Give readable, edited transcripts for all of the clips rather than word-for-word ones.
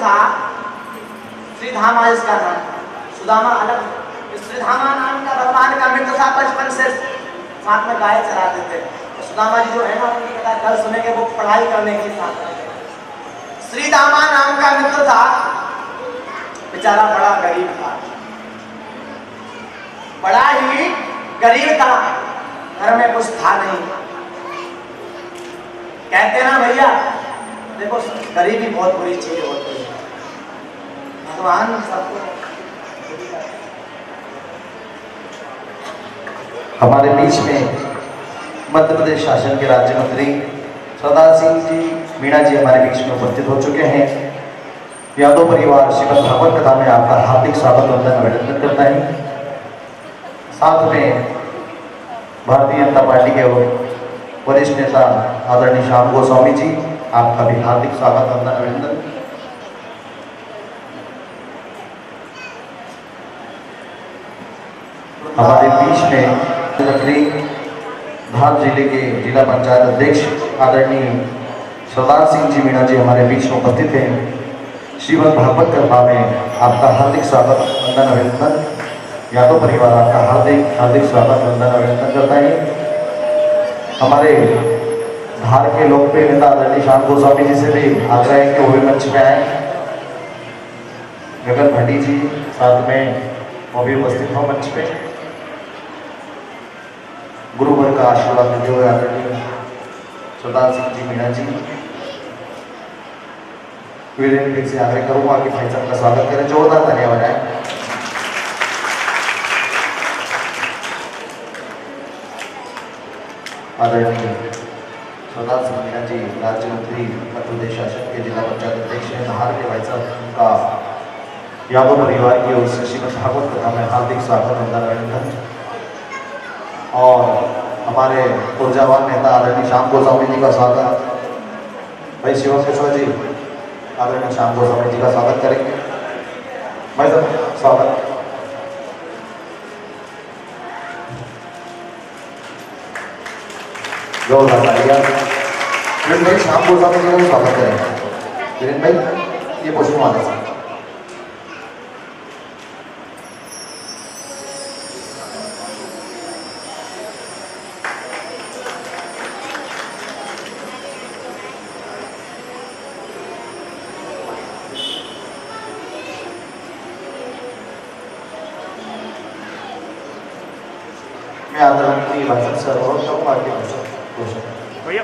था, श्रीधामा इसका नाम था, सुदामा अलग। श्रीधामा नाम का भगवान का मित्र था, बचपन से साथ में गाय चराते थे। तो सुदामा जी जो है ना, उनकी कथा कल सुनेंगे, वो पढ़ाई करने के साथ में। श्रीधामा नाम का मित्र था, बेचारा बड़ा गरीब था, बड़ा ही गरीब था, घर में कुछ था नहीं। कहते ना भैया, देखो गरीबी बहुत बुरी चीज होती है, भगवान सबको। हमारे बीच में मध्य प्रदेश शासन के राज्य मंत्री सरदार सिंह जी मीणा जी हमारे बीच में उपस्थित हो चुके हैं। यादव परिवार श्रीमद भागवत कथा में आपका हार्दिक स्वागत वंदन अभिनंदन करता है। साथ में भारतीय जनता पार्टी के वरिष्ठ नेता आदरणीय श्याम गोस्वामी जी, आपका भी हार्दिक स्वागत वंदन अभिनंदन। हमारे बीच में मंत्री धार जिले के जिला पंचायत अध्यक्ष आदरणीय सरदार सिंह जी मीणा जी हमारे बीच में उपस्थित हैं। श्रीमद भागवत कथा में आपका हार्दिक स्वागत वंदन अभिनंदन। यादव परिवार आपका हार्दिक स्वागत वंदन अभिनंदन करता है। हमारे धार के लोकप्रिय नेता आदरणीय श्याम गोस्वामी जी से भी आग्रह है कि वो भी मंच पे आए। गगन भट्टी जी साथ में वो भी उपस्थित हो मंच पे। गुरुवर का आशीर्वाद देते हुए आदरणीय सरदार सिंह जी मीणा जी, फिर से आग्रह करूंगा कि भाई साहब का स्वागत करें, जोरदार तालियां बजाएं। आदरणीय सरदार सिंह मीणा जी राज्य मंत्री मध्य प्रदेश शासन के जिला पंचायत अध्यक्ष हैं धार के। भाई साहब का यादव परिवार की ओर से श्रीमद भागवत कथा में हार्दिक स्वागत वंदन अभिनंदन। और हमारे ऊर्जावान नेता आदरणीय श्याम गोस्वामी जी का स्वागत, भाई शिवम किशोर जी आदरणीय श्याम गोस्वामी जी का स्वागत करेंगे। भाई साहब स्वागत। जोरदार तालियां। किरण भाई श्याम गोस्वामी जी का स्वागत करेंगे। किरण भाई ये पुष्प माला से मैं आदरणीय भाषण सर और कहूँगा कि भैया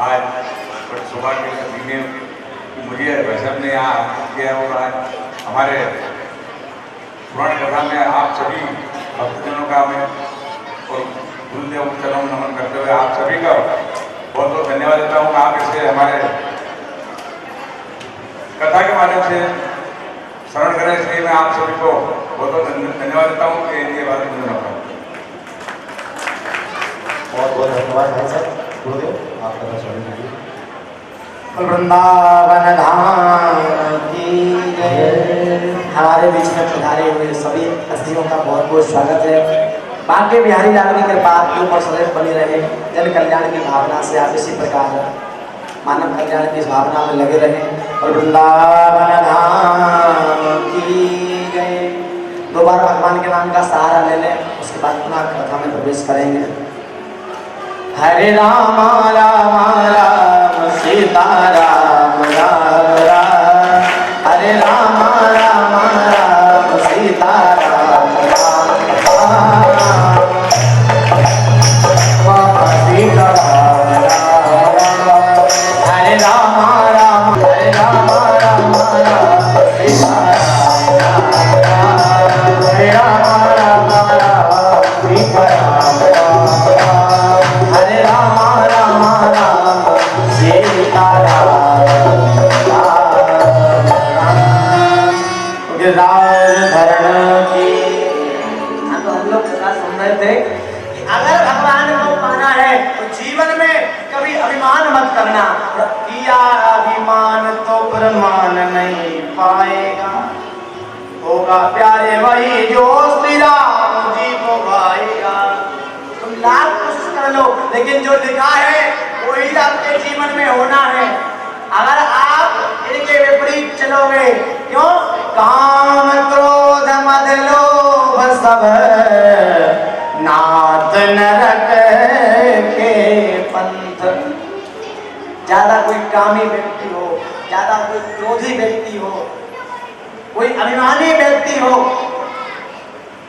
आज बड़े सौभाग्य के दिन में मुझे भाषण ने यहाँ किया और आज हमारे पुराण कथा में आप सभी भक्तजनों का मैं और गुरुदेव चरण नमन करते हुए आप सभी का बहुत बहुत धन्यवाद देता हूँ। आप इसे हमारे कथा के माध्यम से शरण करें, इसलिए मैं आप सभी को बहुत बहुत धन्यवाद देता हूँ कि ये बात मुझे ना पाऊँ। बहुत बहुत धन्यवाद भाई साहब। गुरुदेव आपका स्वागत है। वृंदावन धाम की जय। हमारे बीच में पधारे हुए सभी हस्तियों का बहुत बहुत स्वागत है। बांके बिहारी लाल की कृपा आपके ऊपर सदैव बनी रहे। जन कल्याण की भावना से आप इसी प्रकार मानव कल्याण की भावना में लगे रहें। और वृंदावन धाम की जय। दो बार भगवान के नाम का सहारा ले लें, उसके बाद पुनः कथा में प्रवेश करेंगे। हरे राम राम राम सीता राम राम राम। हरे राम राम राम सीता राम राम राम। सीता राम राम राम। हरे राम राम हरे राम राम राम सीता राम राम राम। हरे राम राम राम सीता राम राम राम। हरे राम राम राम सीता राम राम राम। गिरराज धरण की। तो हम लोग कथा सुन रहे थे कि अगर भगवान को पाना है तो जीवन में कभी अभिमान मत करना। किया अभिमान तो प्रमाण नहीं पाएगा। होगा प्यारे वही जो भी राम जी को भाएगा। तुम लाख कोशिश कर लो, लेकिन जो लिखा है वही आपके जीवन में होना है। अगर आप इनके विपरीत चलोगे, क्यों? काम क्रोध मद लोभ सब नाथ नरक के पंथ। ज्यादा कोई कामी व्यक्ति हो, ज्यादा कोई क्रोधी व्यक्ति हो, कोई अभिमानी व्यक्ति हो,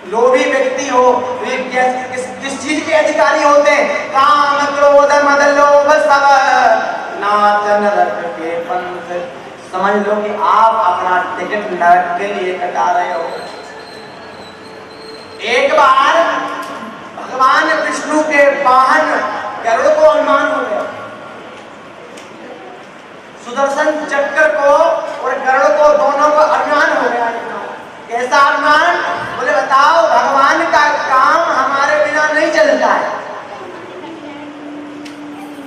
लोभी व्यक्ति हो, वे किस चीज के अधिकारी होते हैं? काम क्रोध मद लोभ सब नाथ नरक के पंथ। समझ लो कि आप अपना टिकट नरक के लिए कटा रहे हो। एक बार भगवान विष्णु के वाहन गरुड़ को अभिमान हो गया। सुदर्शन चक्र को और गरुड़ को, दोनों को अभिमान हो गया। कैसा अभिमान? बोले बताओ, भगवान का काम हमारे बिना नहीं चलता है।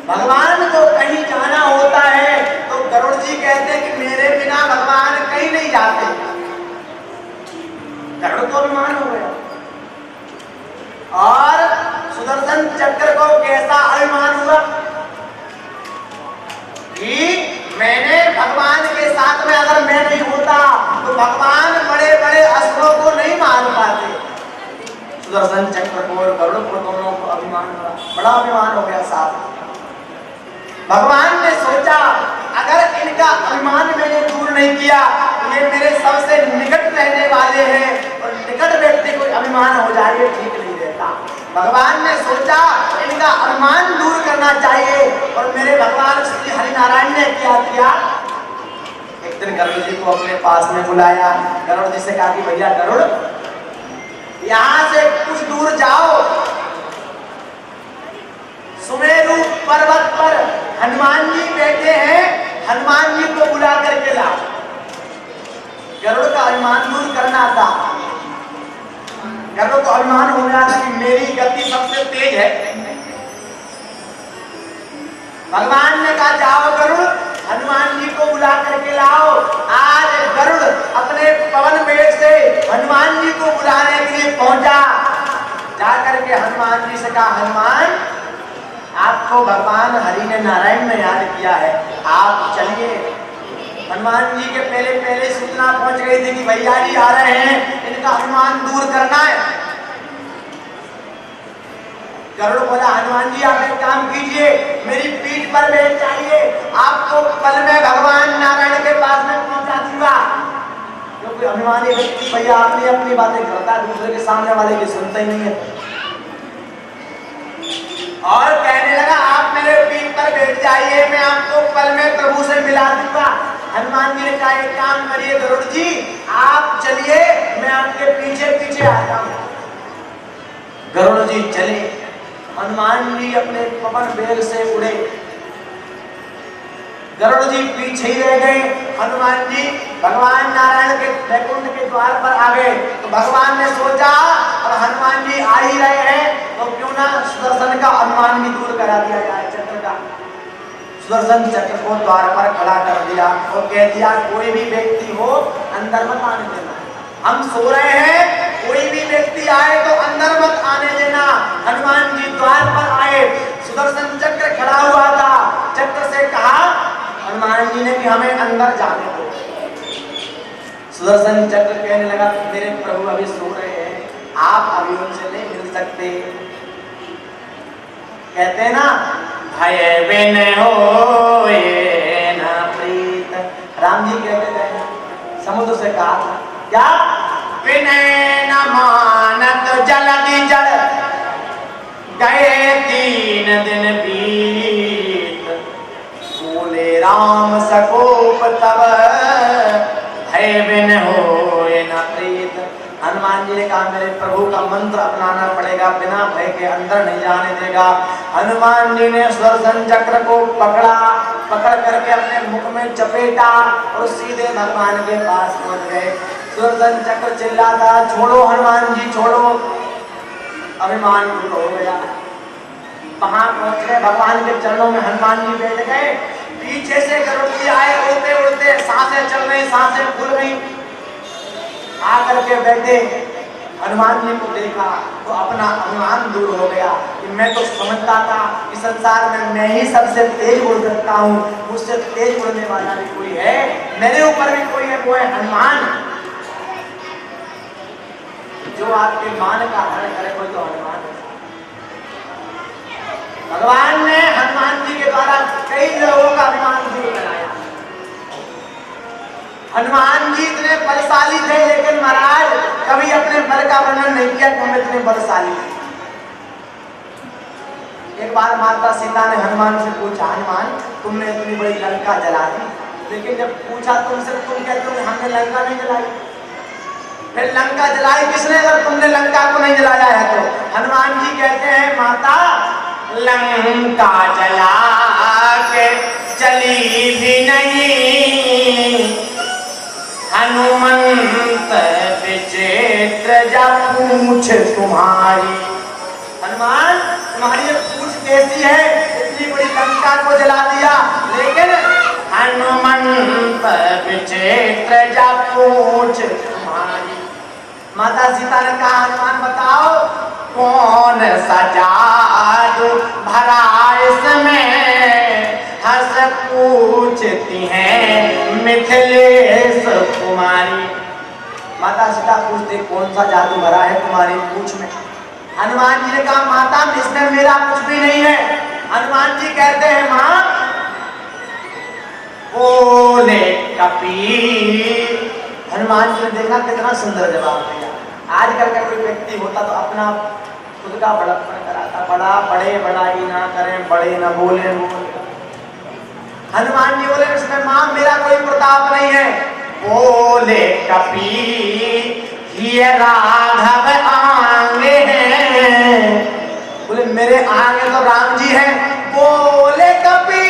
भगवान को कहीं जाना होता है तो गरुड़ जी कहते हैं कि मेरे बिना भगवान कहीं नहीं जाते। गरुड़ को अभिमान हो गया। और सुदर्शन चक्र को कैसा अभिमान हुआ कि मैंने भगवान के साथ में अगर मैं नहीं होता तो भगवान बड़े बड़े अस्त्रों को नहीं मार पाते। सुदर्शन चक्र को और गरुड़ को, दोनों को अभिमान हुआ, बड़ा अभिमान हो गया साहब। भगवान ने सोचा अगर इनका अभिमान मैंने दूर नहीं किया, ये मेरे सबसे निकट रहने वाले हैं और निकट व्यक्ति को अभिमान हो जाए, ये ठीक नहीं रहता। भगवान ने सोचा इनका अभिमान दूर करना चाहिए और मेरे भगवान श्री हरिनारायण ने क्या किया? एक दिन गरुड़ जी को अपने पास में बुलाया। गरुड़ जी से कहा कि भैया गरुड़, यहाँ से कुछ दूर जाओ, सुमेरु पर्वत पर हनुमान जी बैठे हैं, हनुमान जी को बुला करके लाओ। गरुड़ का अभिमान दूर करना था। गरुड़ को अभिमान हो गया था कि मेरी गति सबसे तेज है। भगवान ने कहा जाओ गरुड़, हनुमान जी को बुला करके लाओ। आज गरुड़ अपने पवन वेग से हनुमान जी को बुलाने के लिए पहुंचा। जाकर के हनुमान जी से कहा, हनुमान आपको भगवान हरि ने नारायण में याद किया है, आप चलिए। हनुमान जी के पहले सूचना पहुंच गई थी कि भैया जी आ रहे हैं, इनका अभिमान दूर करना है। गरुड़ बोला, हनुमान जी आप एक काम कीजिए, मेरी पीठ पर बैठ जाइए, आपको पल में भगवान नारायण के पास में पहुंचा दूंगा। क्योंकि अभिमानी व्यक्ति भैया अपनी अपनी बातें करता है, दूसरे के सामने वाले की सुनता ही नहीं है। और कहने लगा आप मेरे पीठ पर बैठ जाइए, मैं आपको पल में प्रभु से मिला दूंगा। हनुमान जी ने कहा एक काम करिए गरुड़ जी, आप चलिए, मैं आपके पीछे पीछे आता हूं। गरुड़ जी चले, हनुमान जी अपने पवन वेग से उड़े। गरुड़ जी पीछे ही रह गए। हनुमान जी भगवान नारायण के वैकुंठ के द्वार पर आ गए तो भगवान ने सोचा अब हनुमान जी आ ही रहे हैं तो क्यों ना सुदर्शन का अभिमान भी दूर करा दिया जाए। चक्र का सुदर्शन चक्र को द्वार पर खड़ा कर दिया और कह दिया कोई भी व्यक्ति हो अंदर मत आने देना, हम सो रहे हैं, कोई भी व्यक्ति आए तो अंदर मत आने देना। हनुमान जी द्वार पर आए, सुदर्शन चक्र खड़ा हुआ था। चक्र से कहा हनुमान जी ने कि हमें अंदर जाने दो। सुदर्शन चक्र कहने लगा मेरे प्रभु अभी सो रहे हैं, आप अभी उनसे नहीं मिल सकते। कहते हैं ना भय बिन होए न प्रीत, राम जी कहते थे समुद्र से कहा था क्या विनय न मानत जलधि जड़ गए 3 दिन बीत, बोले राम सकोप तब भय बिन होए न प्रीत। हनुमान जी ने कहा मेरे प्रभु का मंत्र अपनाना पड़ेगा, बिना भय के अंदर नहीं जाने देगा। हनुमान जी ने सुदर्शन चक्र को पकड़ा, पकड़ करके अपने मुख में चपेटा और सीधे भगवान के पास पहुंच गए। सुदर्शन चक्र चिल्लाता छोड़ो हनुमान जी छोड़ो, अभिमान दूर हो गया। वहां पहुंच गए, भगवान के चरणों में हनुमान जी बैठ गए। पीछे से गरुड़ जी आए उड़ते उड़ते, सांसें चल रही, सांसें खुल गई, आकर के बैठे। हनुमान जी को देखा तो अपना अभिमान दूर हो गया कि मैं तो समझता था कि संसार में मैं ही सबसे तेज उड़ सकता हूँ, मुझसे तेज उड़ने वाला भी कोई है, मेरे ऊपर भी कोई है, वो है हनुमान। जो आपके मान का हरण करे कोई तो हनुमान है। भगवान ने हनुमान जी के द्वारा कई लोगों का अभिमान दूर कराया। हनुमान जी इतने बलशाली थे, लेकिन महाराज कभी अपने बल का वर्णन नहीं किया कि हम इतने बलशाली थे। एक बार माता सीता ने हनुमान से पूछा, हनुमान तुमने इतनी बड़ी लंका जला दी, लेकिन जब पूछा तुमसे तुम कहते हो हमने लंका नहीं जलाई। फिर लंका जलाई किसने अगर तुमने लंका को नहीं जलाया है तो? हनुमान जी कहते हैं माता लंका जला के चली भी नहीं, हनुमंत विचित्र जब पूछ तुम्हारी। हनुमान तुम्हारी ये पूछ कैसी है, इतनी बड़ी लंका को जला दिया, लेकिन हनुमंत विचित्र जब पूछ तुम्हारी। माता सीता ने कहा हनुमान बताओ कौन सा जादू भरा इसमें, हंस पूछती हैं मिथिलेश कुमारी। माता सीता पूछते कौन सा जादू भरा है तुम्हारी पूंछ में? हनुमान जी ने कहा माता इसमें मेरा कुछ भी नहीं है। हनुमान जी कहते हैं मां बोले कपी। हनुमान जी ने देखा कितना सुंदर जवाब दिया। आजकल का कोई व्यक्ति होता तो अपना खुद का बड़प्पन कराता, बड़ा बड़े बड़ाई ना करें, बड़े ना बोले बोले। हनुमान जी बोले इसमें मां मेरा कोई प्रताप नहीं है। बोले कपी ये राघव आंगे हैं, बोले मेरे आगे तो राम जी हैं। बोले कपी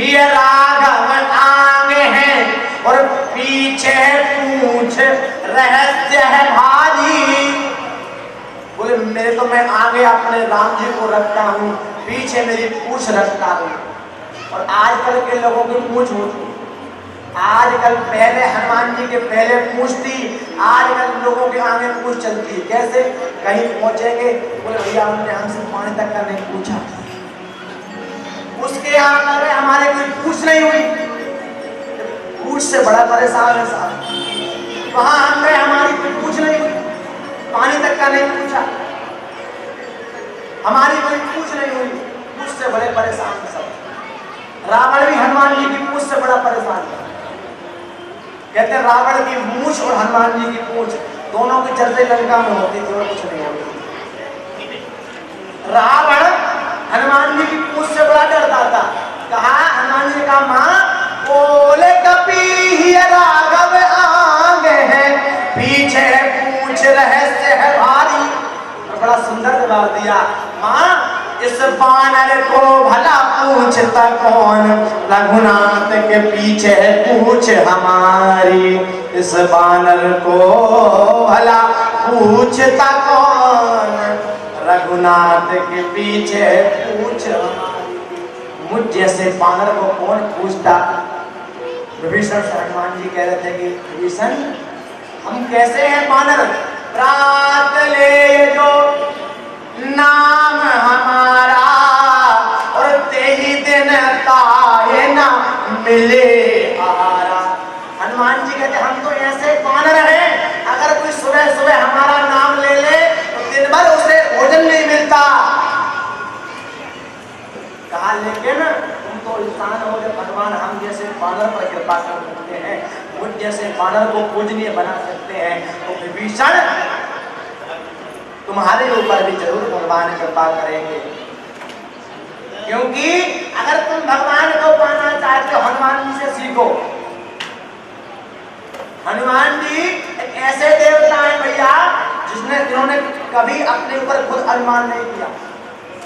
ये राघव आगे हैं और पीछे पूछ रहस्य है भारी। बोले मेरे तो मैं आगे अपने राम जी को रखता हूँ, पीछे मेरी पूछ रखता हूँ। और आजकल के लोगों की पूछ होती, आजकल पहले हनुमान जी के पहले पूछ थी, आजकल लोगों के आगे पूछ चलती है। कैसे? कहीं पहुंचेंगे बोले भैया उन्होंने हमसे पानी तक का नहीं पूछा, उसके यहाँ आ गए हमारे कोई पूछ नहीं हुई, पूछ से बड़ा परेशान है साहब। वहां हम गए हमारी कोई पूछ नहीं हुई, पानी तक का नहीं पूछा, हमारी कोई पूछ नहीं हुई, पूछ से बड़े परेशान है सब। रावण भी हनुमान जी की पूछ से बड़ा परेशान था। कहते रावण की मूछ और हनुमान जी की पूछ दोनों की चर्चा लंका में होती थी और कुछ नहीं होती। रावण हनुमान जी की पूछ से बड़ा डरता था। कहा हनुमान जी ने कहा मां बोले कपी राघव आगे है, पीछे पूछ रहस्य है भारी। और बड़ा सुंदर जवाब दिया मां इस बानर को भला पूछता कौन, रघुनाथ के पीछे पूछ हमारी। इस बानर को भला पूछता कौन, रघुनाथ के पीछे पूछ हमारी। मुझ जैसे बानर को कौन पूछता? विभीषण से हनुमान जी कह रहे थे कि विभीषण हम कैसे हैं बानर, रात ले जो नाम हमारा और तेही दिन ताए ना मिले हारा। हनुमान जी कहते हम तो ऐसे बानर हैं, अगर कोई सुबह सुबह हमारा नाम ले ले तो दिन भर उसे भोजन नहीं मिलता। कहा लेकिन तुम तो इंसान हो, जब भगवान हम जैसे बानर पर कृपा कर सकते हैं, मुझ जैसे बानर को पूजनीय बना सकते हैं, तो विभीषण तुम्हारे ऊपर भी जरूर भगवान कृपा करेंगे। क्योंकि अगर तुम भगवान को पाना चाहते हो हनुमान जी से सीखो। हनुमान जी एक ऐसे देवता हैं भैया जिन्होंने कभी अपने ऊपर खुद अभिमान नहीं किया,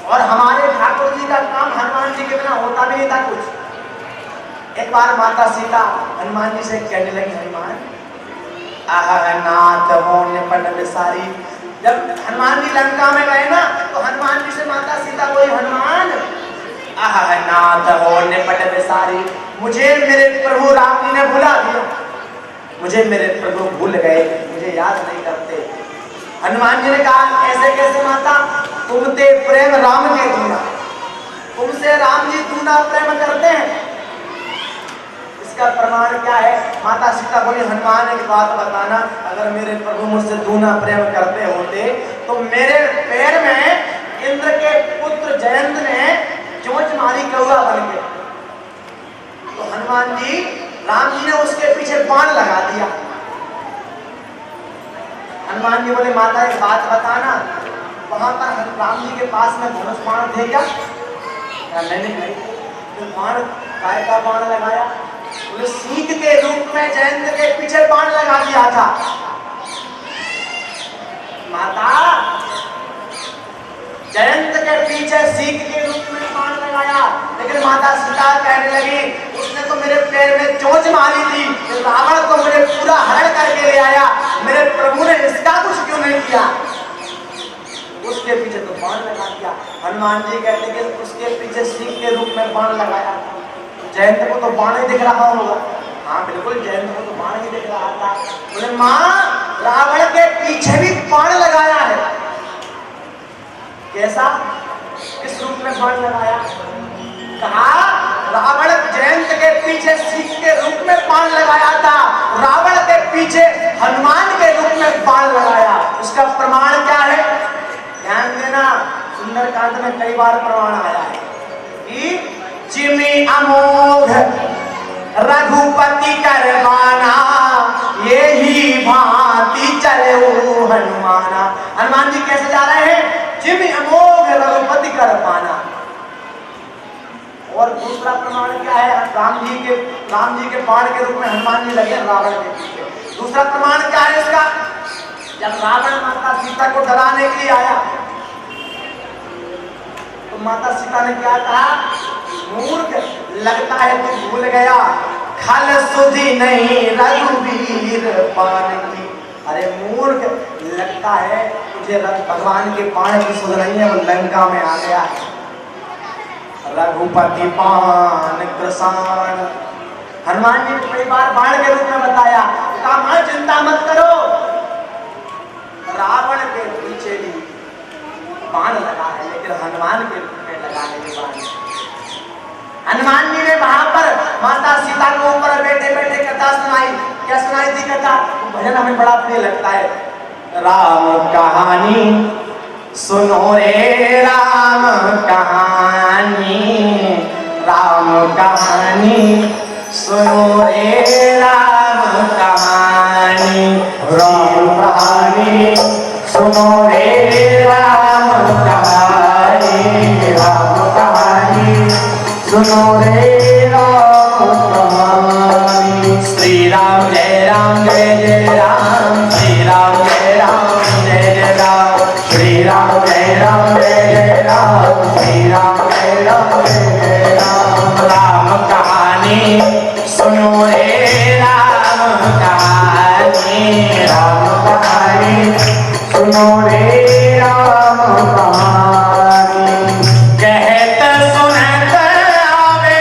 और हमारे ठाकुर जी का काम हनुमान जी के बिना होता नहीं था कुछ। एक बार माता सीता हनुमान जी से कहने लगी हनुमान आह नाथ हो निपट विसारी। जब हनुमान जी लंका में गए ना तो हनुमान जी से माता सीता बोली हनुमान आह नाथ हो निपट विसारी, मुझे मेरे प्रभु राम जी ने भुला दिया, मुझे मेरे प्रभु भूल गए, मुझे याद याद नहीं करते। हनुमान जी ने कहा ऐसे कैसे माता, तुम ते प्रेम राम के दूना, तुमसे राम जी दूना प्रेम करते हैं। इसका प्रमाण क्या है? माता सीता बोली हनुमान एक बात बताना, अगर मेरे प्रभु मुझसे दूना प्रेम करते होते तो मेरे पैर में इंद्र के पुत्र जयंत ने चोंच मारी कौआ बन के। तो हनुमान जी, राम जी ने उसके पीछे बाण लगा दिया। हनुमान जी बोले माता एक बात बताना, वहां पर राम जी के पास में धनुष बाण थे क्या? नहीं। तो बाण काय का बाण लगाया? बोले सीख के रूप में जयंत के पीछे बाण लगा दिया था। माता जयंत के पीछे सीख के रूप में बाण लगाया, लेकिन माता सीता कहने लगी उसने तो मेरे पैर में चोंच मारी थी, रावण तो मुझे पूरा हरण करके ले आया, मेरे प्रभु ने इसका कुछ क्यों नहीं किया? उसके पीछे तो बाण लगा दिया। हनुमान जी कहते कि उसके पीछे सीख के रूप में बाण लगाया। जयंत को तो बाण ही दिख रहा होगा। हाँ बिल्कुल, जयंत को तो बाण ही दिख रहा था। बोले माँ, रावण के पीछे भी बाण लगाया है। कैसा? किस रूप में बाण लगाया? कहा रावण जयंत के पीछे सीख के रूप में बाण लगाया था, रावण के पीछे हनुमान के रूप में बाण लगाया। उसका प्रमाण क्या है? ध्यान देना, सुंदरकांड में कई बार प्रमाण आया है कि जिमि अमोघ रघुपति करवाना, यही भांति चले हनुमाना। हनुमान जी कैसे जा रहे हैं? जिमि अमोघ रघुपति करवाना। और दूसरा प्रमाण क्या है? राम जी के बाण के रूप में हनुमान जी लगे रावण के पीछे। दूसरा प्रमाण क्या है इसका? जब रावण माता सीता को डराने के लिए आया तो माता सीता ने क्या कहा? मूर्ख, लगता है तू भूल गया, खल सुधी नहीं रघुवीर पान की। अरे मूर्ख, लगता है तुझे भगवान के बाण की सुध नहीं है, वो लंका में आ गया है। रघुपति पान कृषाण, हनुमान जी ने कई बार बाण के रूप में बताया। कहा मां चिंता मत करो, रावण के पीछे भी बाण लगा है, लेकिन हनुमान के रूप में लगाने के बाद हनुमान जी ने वहां पर माता सीता को ऊपर बैठे बैठे कथा सुनाई। क्या सुनाई थी कथा? भजन हमें बड़ा प्रिय लगता है। राम कहानी सुनो रे राम कहानी, राम कहानी सुनो रे राम कहानी, राम कहानी सुनो रे राम कहानी, राम कहानी सुनो रे राम कहानी। श्री राम जय राम जय जय राम, श्री राम जय राम जय जय राम, श्री राम जय राम जय जय राम, श्री राम जय राम जय जय राम। राम कहानी सुनो रे राम कहानी, राम कहानी सुनो रे राम कहानी। कहत सुनत आवे,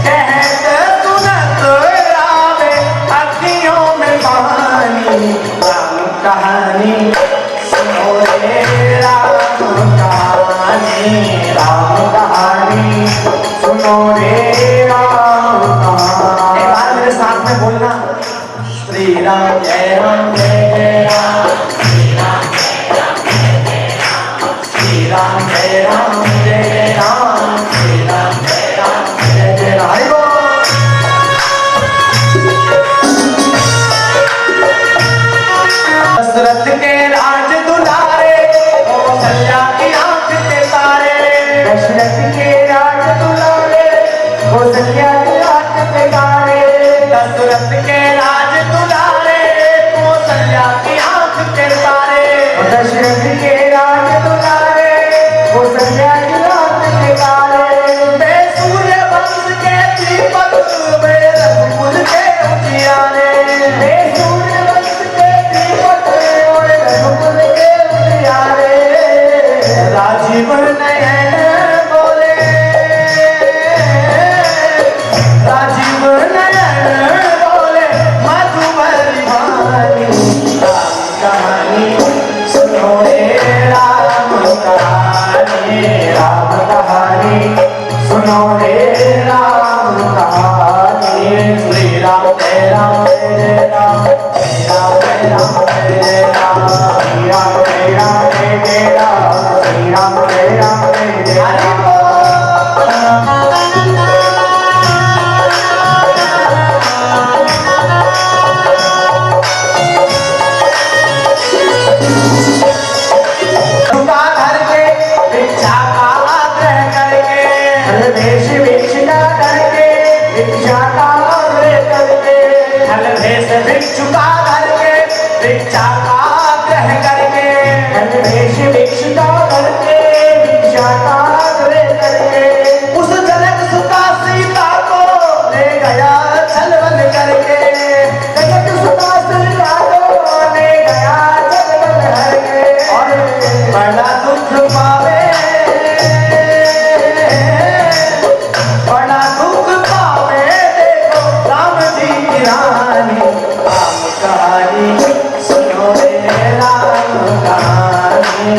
कहत सुनत आवे अखियों में पानी। राम कहानी सुनो रे राम कहानी, राम कहानी सुनो रे राम कहानी। एक बार मेरे साथ में बोलना, श्री राम जय राम जय जय राम, श्री राम जय राम जय जय राम, श्री राम जय राम जय जय राम, श्री राम जय राम जय जय राम। हरि बोल। दशरथ के राज दुलारे, कौशल्या की आंख के तारे। दशरथ के राज दुलारे, कौशल्या की आंख के तारे। दशरथ के राज दुलारे, कौशल्या की आंख के तारे। दशरथ के राज दुलारे, कौशल्या की आंख के तारे। वे सूर्य वंश के दीपक, वे रघुकुल के उजियारे। वे सूर्य वंश के दीपक, वे रघुकुल के उजियारे। राजीव नयन बोले, राजीव नयन बोले, मत जय राम जय राम जय राम जय राम जय राम श्री राम जय राम जय राम श्री राम जय राम जय राम। भिक्षुका करके भिक्षा का ग्रह करके वेश भिक्षुका करके भिक्षा का ग्रह करके उस जनक सुता सीता को ले गया छलबल करके जनक सुता सीता को ले गया छलबल करके और बड़ा दुख पावे बड़ा दुख पावे देखो राम जी की रानी कहानी सुनो रे राम कहानी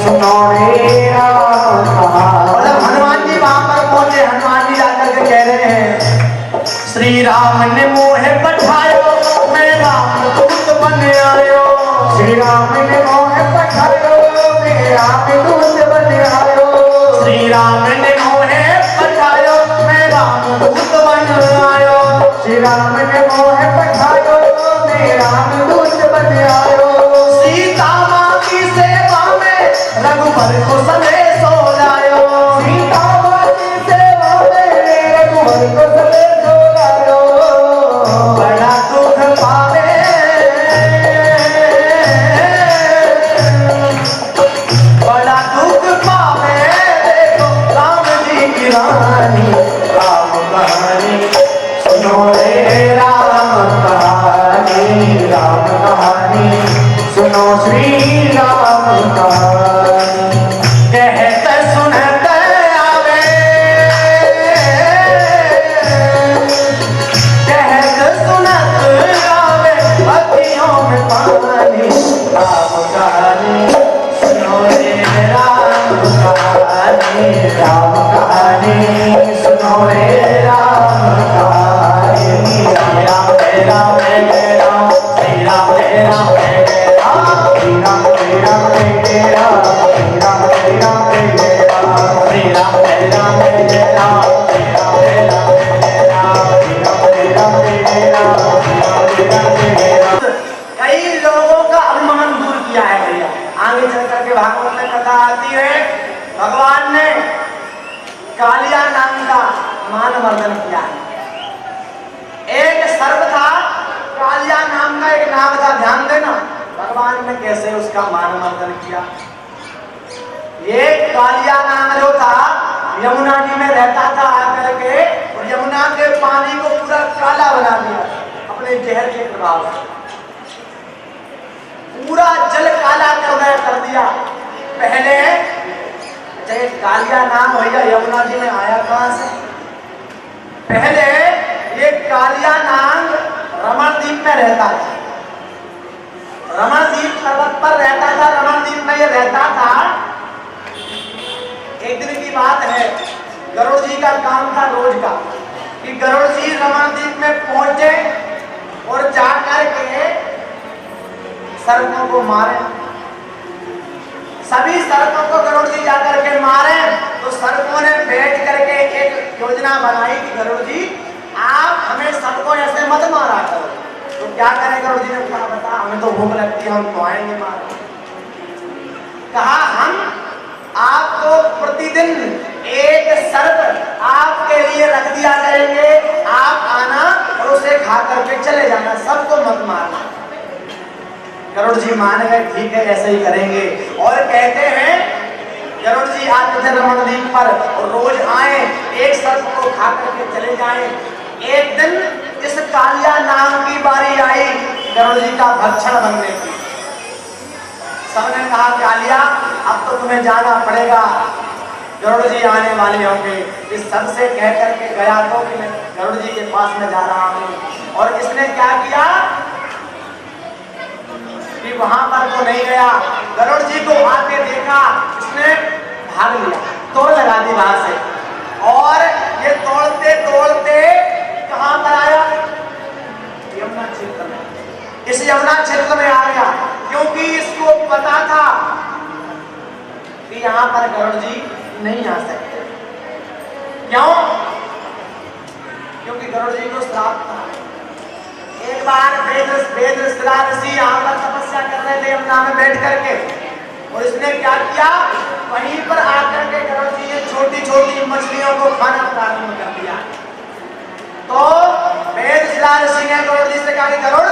सुनो रे राम कहानी। मतलब हनुमान जी वहां पर पहुंचे, हनुमान जी जाकर के कह रहे हैं श्री राम ने मोहे पठायो मैं राम दूत बन आयो। श्री राम ने मोहे पठायो मैं राम दूत बन आयो। श्री राम ने मोहे पठायो मैं राम दूत बन आयो। श्री राम ने मोहे पठायो मैं राम दूत बन आयो। सीता माँ की सेवा में रघुबर को संदेशो लायो। सीता माँ की सेवा में रघुबर को संदेशो लायो। बड़ा दुख पावे बड़ा दुख पावे देखो राम जी की रानी राम कहानी सुनो रे राम कहानी सुनो श्री राम कहानी। कहत सुनत आवे कहत सुनत आवे अखियों में पानी राम कहानी सुनो रे राम कहानी सुनो रे राम कहानी। राम जय राम जय राम श्री राम जय राम जय राम श्री राम जय राम जय राम श्री राम जय राम जय राम श्री राम जय राम जय राम श्री राम जय राम जय राम श्री राम जय राम जय राम श्री राम जय राम जय राम। कई लोगों का अभिमान दूर किया है भैया। आगे चल करके भागवत में कथा आती है भगवान ने कालिया नाम का मान मर्दन किया है। एक सर्प था कालिया नाम का एक नाग था, ध्यान देना भगवान ने कैसे उसका मान मर्दन किया। ये कालिया नाग जो था यमुना जी में रहता था आकर के और यमुना के पानी को पूरा काला बना दिया अपने जहर के प्रभाव से। पूरा जल काला कर दिया। पहले चाहे कालिया नाग भैया यमुना जी में आया कहां से? पहले ये कालिया नाग रमणदीप में रहता था। रमणदीप पर्वत पर रहता था। रमणदीप में ये रहता था। एक दिन की बात है, गरुड़ जी का काम था रोज का कि गरुड़ जी रमणदीप में पहुंचे और जाकर के सर्पों को मारे। सभी सर्पों को गरुड़ जी जाकर के मारे तो सर्पों ने बैठ करके एक योजना बनाई कि गरुड़ जी आप हमें सबको ऐसे मत मारा करो। तो क्या करें? गरुड़ जी ने कहा बता हमें तो भूख लगती है, हम तो आएंगे मार। कहा हम आपको प्रतिदिन एक सर्प आपके लिए रख दिया करेंगे, आप आना और उसे खा करके चले जाना, सबको मत मारना। गरुड़ जी मान गए, ठीक है ऐसे ही करेंगे। और कहते हैं गरुड़ जी आते थे रमणदीप पर और रोज आए एक सर्प को खा करके चले जाएं। एक दिन इस कालिया नाग की बारी आई गरुड़ जी का भक्षण बनने की। सबने कहा कालिया अब तो तुम्हें जाना पड़ेगा, गरुड़ जी आने वाले होंगे। इस सब से कह करके गया तो कि मैं गरुड़ जी के पास में जा रहा हूँ। और इसने क्या किया कि वहां पर तो नहीं गया, गरुड़ जी को आके देखा, इसने भाग लिया, तोड़ लगा दी वहां से। और ये तोड़ते तोड़ते कहां गरुड़ जी नहीं आ सकते। क्यों? क्योंकि गरुड़ जी को श्राप था। एक बार वेद ऋषि यहाँ पर तपस्या कर रहे थे यमुना में बैठ करके, और इसने क्या किया, वहीं पर आकर के गरुड़ जी ने छोटी छोटी मछलियों को खाना प्रारंभ कर दिया। तो वेद ऋषि ने गरुड़ जी से कहा कि गरुड़,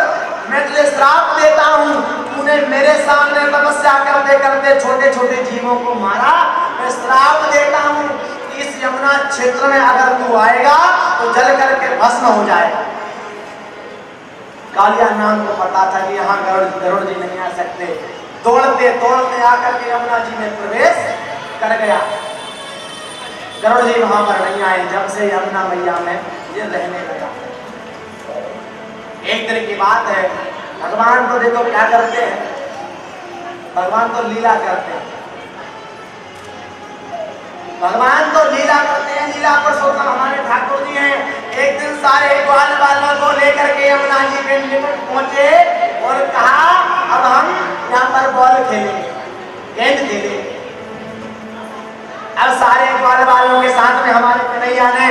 मैं तुझे श्राप देता हूँ, तूने मेरे सामने तपस्या करते करते छोटे छोटे जीवों को मारा, मैं श्राप देता हूँ कि इस यमुना क्षेत्र में अगर तू आएगा तो जल करके भस्म हो जाएगा। कालिया नाम को पता था कि यहाँ गरुड़ जी नहीं आ सकते, दौड़ते दौड़ते आकर के यमुना जी में प्रवेश कर गया। गरुड़ जी वहां पर नहीं आए। जब से यमुना मैया में ये रहने लगा। एक दिन की बात है, भगवान तो देखो क्या करते हैं, भगवान तो लीला करते हैं, भगवान तो लीला करते हैं। लीला पर सोचना हमारे ठाकुर जी हैं। एक दिन सारे ग्वाल बालों को लेकर के यमुना जी के निकट पहुंचे और कहा अब हम यहाँ पर बॉल खेलेंगे, गेंद खेलेंगे। अब सारे ग्वाल बालों के साथ में हमारे कन्हैया ने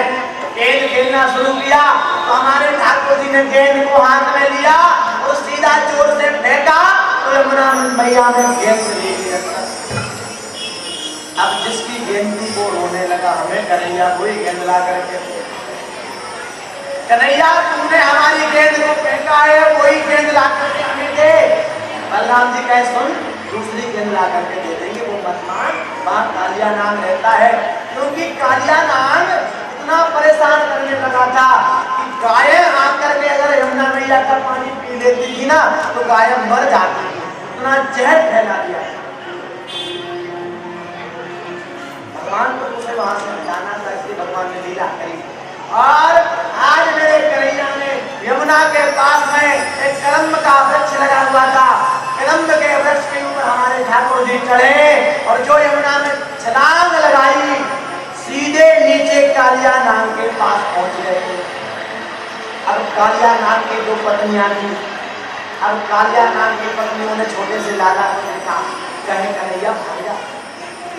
गेंद खेलना शुरू किया। तो हमारे ठाकुर जी ने गेंद को हाथ में लिया और सीधा जोर से फेंका तो यमुना मैया में गेंद चली गई। अब जिसकी गेंद थी वो रोने लगा, हमें कन्हैया कोई गेंद ला करके, कन्हैया तुमने हमारी गेंद को फेंका है, वही गेंद ला करके हमें दे। बलराम जी कहे सुन, दूसरी गेंद ला करके दे देंगे, वो मत मान, वहां कालिया नाग रहता है। क्योंकि कालिया नाग इतना परेशान करने लगा था कि गाय आकर के अगर यमुना मैया का पानी पी लेती थी ना तो गाय मर जाती थी, इतना जहर फैला दिया। भगवान को उसे वहां से हटाना था, इसलिए भगवान ने लीला करी। और आज मेरे कन्हैया ने यमुना के पास में एक कदम्ब का वृक्ष लगा हुआ था, कदम्ब के वृक्ष के ऊपर हमारे ठाकुर जी चढ़े और जो यमुना में छलांग लगाई, सीधे नीचे कालिया नाग के पास पहुंच गए। अब कालिया नाग की दो पत्नियां थी। अब कालिया नाग की पत्नियों ने छोटे से लाला को देखा, कहे कन्हैया भैया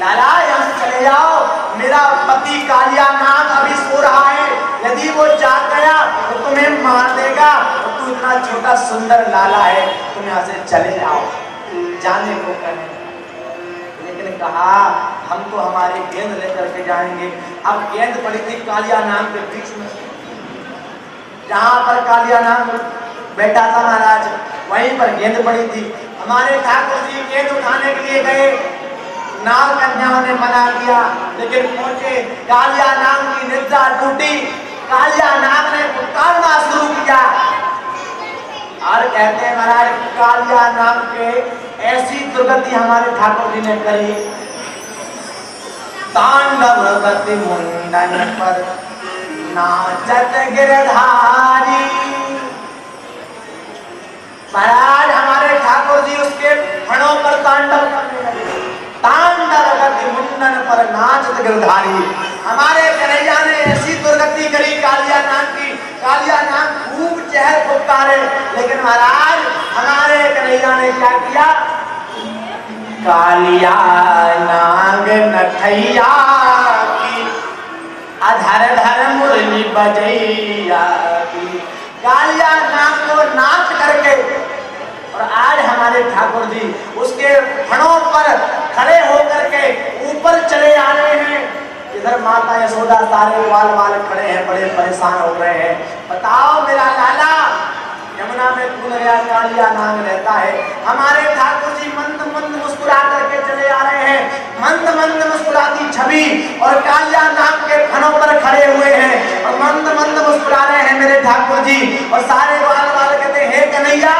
लाला यहाँ से चले जाओ, मेरा पति कालिया नाग अभी सो रहा है, यदि वो जाग गया तो तुम्हें मार देगा, तो तू इतना छोटा सुंदर लाला है, तुम यहाँ से चले जाओ, जाने को कहे। लेकिन कहा हम तो हमारी गेंद लेकर के जाएंगे। अब गेंद पड़ी थी कालिया नाग के बीच में, जहां पर कालिया नाग बैठा था महाराज, वहीं पर गेंद पड़ी थी। हमारे ठाकुर जी गेंद उठाने के लिए गए, नाग कन्याओं ने मना किया, लेकिन पहुंचे, कालिया नाग की निद्रा टूटी, कालिया नाग ने पुकारना शुरू किया और कहते हैं महाराज कालिया नाग के ऐसी दुर्गति हमारे ठाकुर जी ने करी, तांडव गति मुंडन पर नाचत गिरधारी। महाराज हमारे ठाकुर जी उसके फणों पर तांडव करने लगे, तांडव गति मुंडन पर नाचत गिरधारी। हमारे कन्हैया ने ऐसी दुर्गति करी कालिया नाग की, कालिया नाग खूब चहल पुकारे, लेकिन महाराज हमारे कन्हैया ने क्या किया, कालिया नाग नथैया की अधर धर मुरली बजैया की। कालिया नाग को नाच करके और आज हमारे ठाकुर जी उसके फणों पर खड़े होकर के ऊपर चले आ रहे हैं। इधर माता यशोदा सारे वाल वाल खड़े हैं, बड़े परेशान हो रहे हैं। बताओ मेरा लाला यमुना में कूद गया, कालिया नाग रहता है। हमारे ठाकुर जी मंद मंद मुस्कुरा करके चले आ रहे हैं, मंद मंद मुस्कुराती छवि और कालिया नाग के फनों पर खड़े हुए हैं और मंद मंद मुस्कुरा रहे हैं मेरे ठाकुर जी। और सारे वाल वाल कहते हैं हे कन्हैया,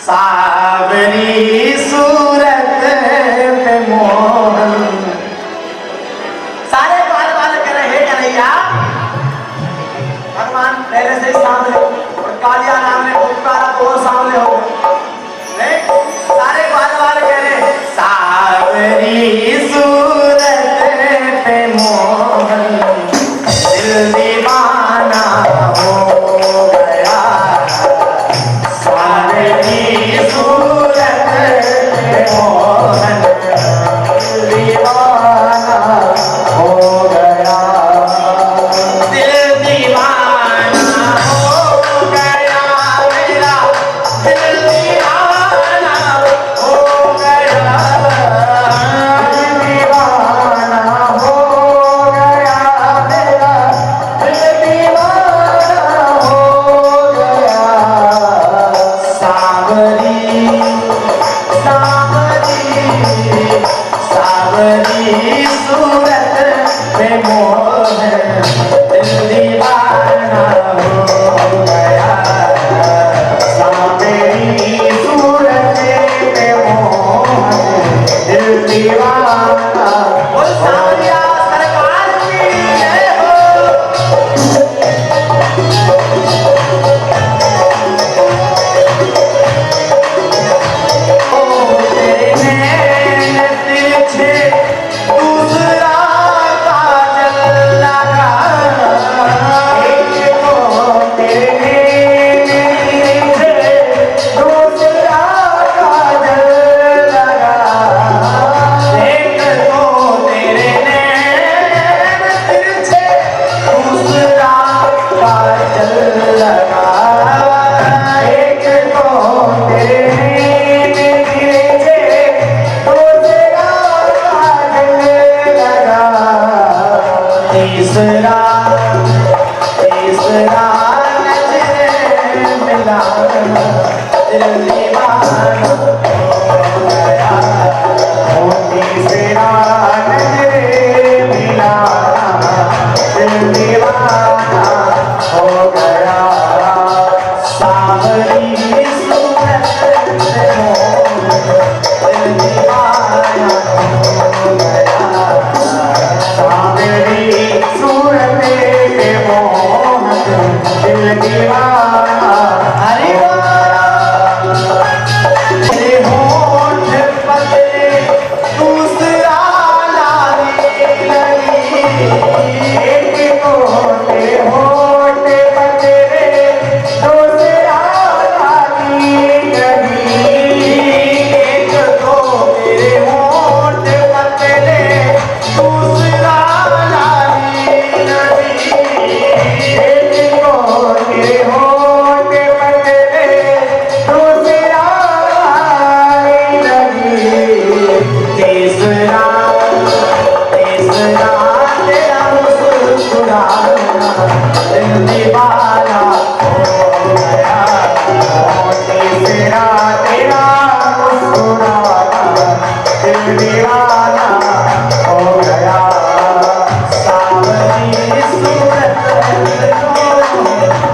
सावरी सूरत पे मोहन, सारे वाल वाल कह रहे हैं कन्हैया, भगवान पहले से सामने और कालिया नाग ने पुकारा तो वो सामने हो गए। सारे वाल वाल कह रहे सावरी सूरत पे मोहन, दिल दीवाना हो गया, सावरी सूरत पे मोहन दीवाना हरि तेरे होठ पते दूसरा लाने लगी एक को तेरे होठ पते दूसरा लाने लगी एक को तेरे होठ पते दूसरा लाने लगी एक को तेरे होठ पते दूसरा लाने लगी तीसरा तीसरा तेरा मुस्कुराना दिल दीवाना हो गया तीसरा तेरा मुस्कुराना दिल दीवाना हो गया सावरी सूरत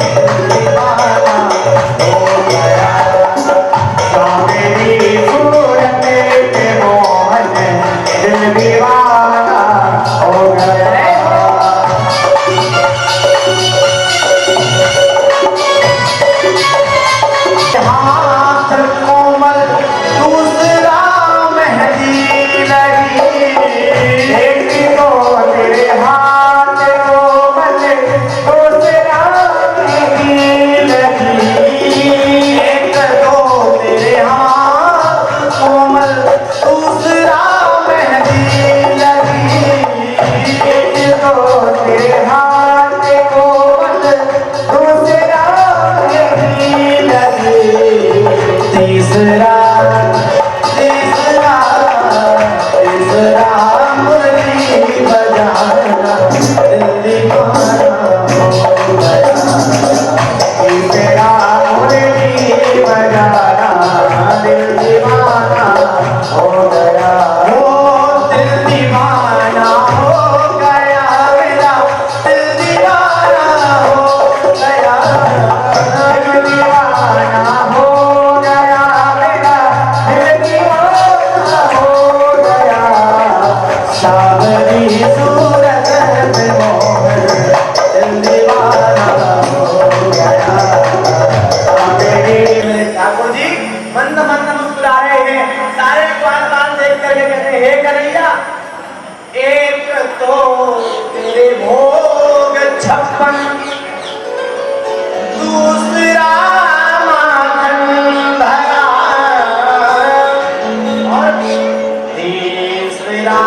दिल दीवाना हो गया सावरी सूरत पे मोहन दिल दीवाना हो गया हाथ कोमल दूसरा मेहंदी लगी एक को तेरे हाथ कोमल दूसरा मेहंदी लगी एक को तेरे हाथ कोमल दूसरा मेहंदी लगी एक को तेरे हाथ कोमल दूसरा मेहंदी लगी तीसरा तीसरा तीसरा मुरली बजाना दिल दीवाना हो गया तीसरा मुरली बजाना दिल दीवाना हो गया दिल दीवाना हो गया मेरा दिल दीवाना हो गया दिल दीवाना हो गया मेरा दिल दीवाना हो गया सावरी सूरत में मोहन दिल दीवाना हो गया सावरी ठाकुर जी मंद मंद मुस्कुरा रहे हैं। सारे बाल देख करके कहते हैं, हे कन्हैया, एक तो तेरे भोग 56, दूसरा माखन भरा और तीसरा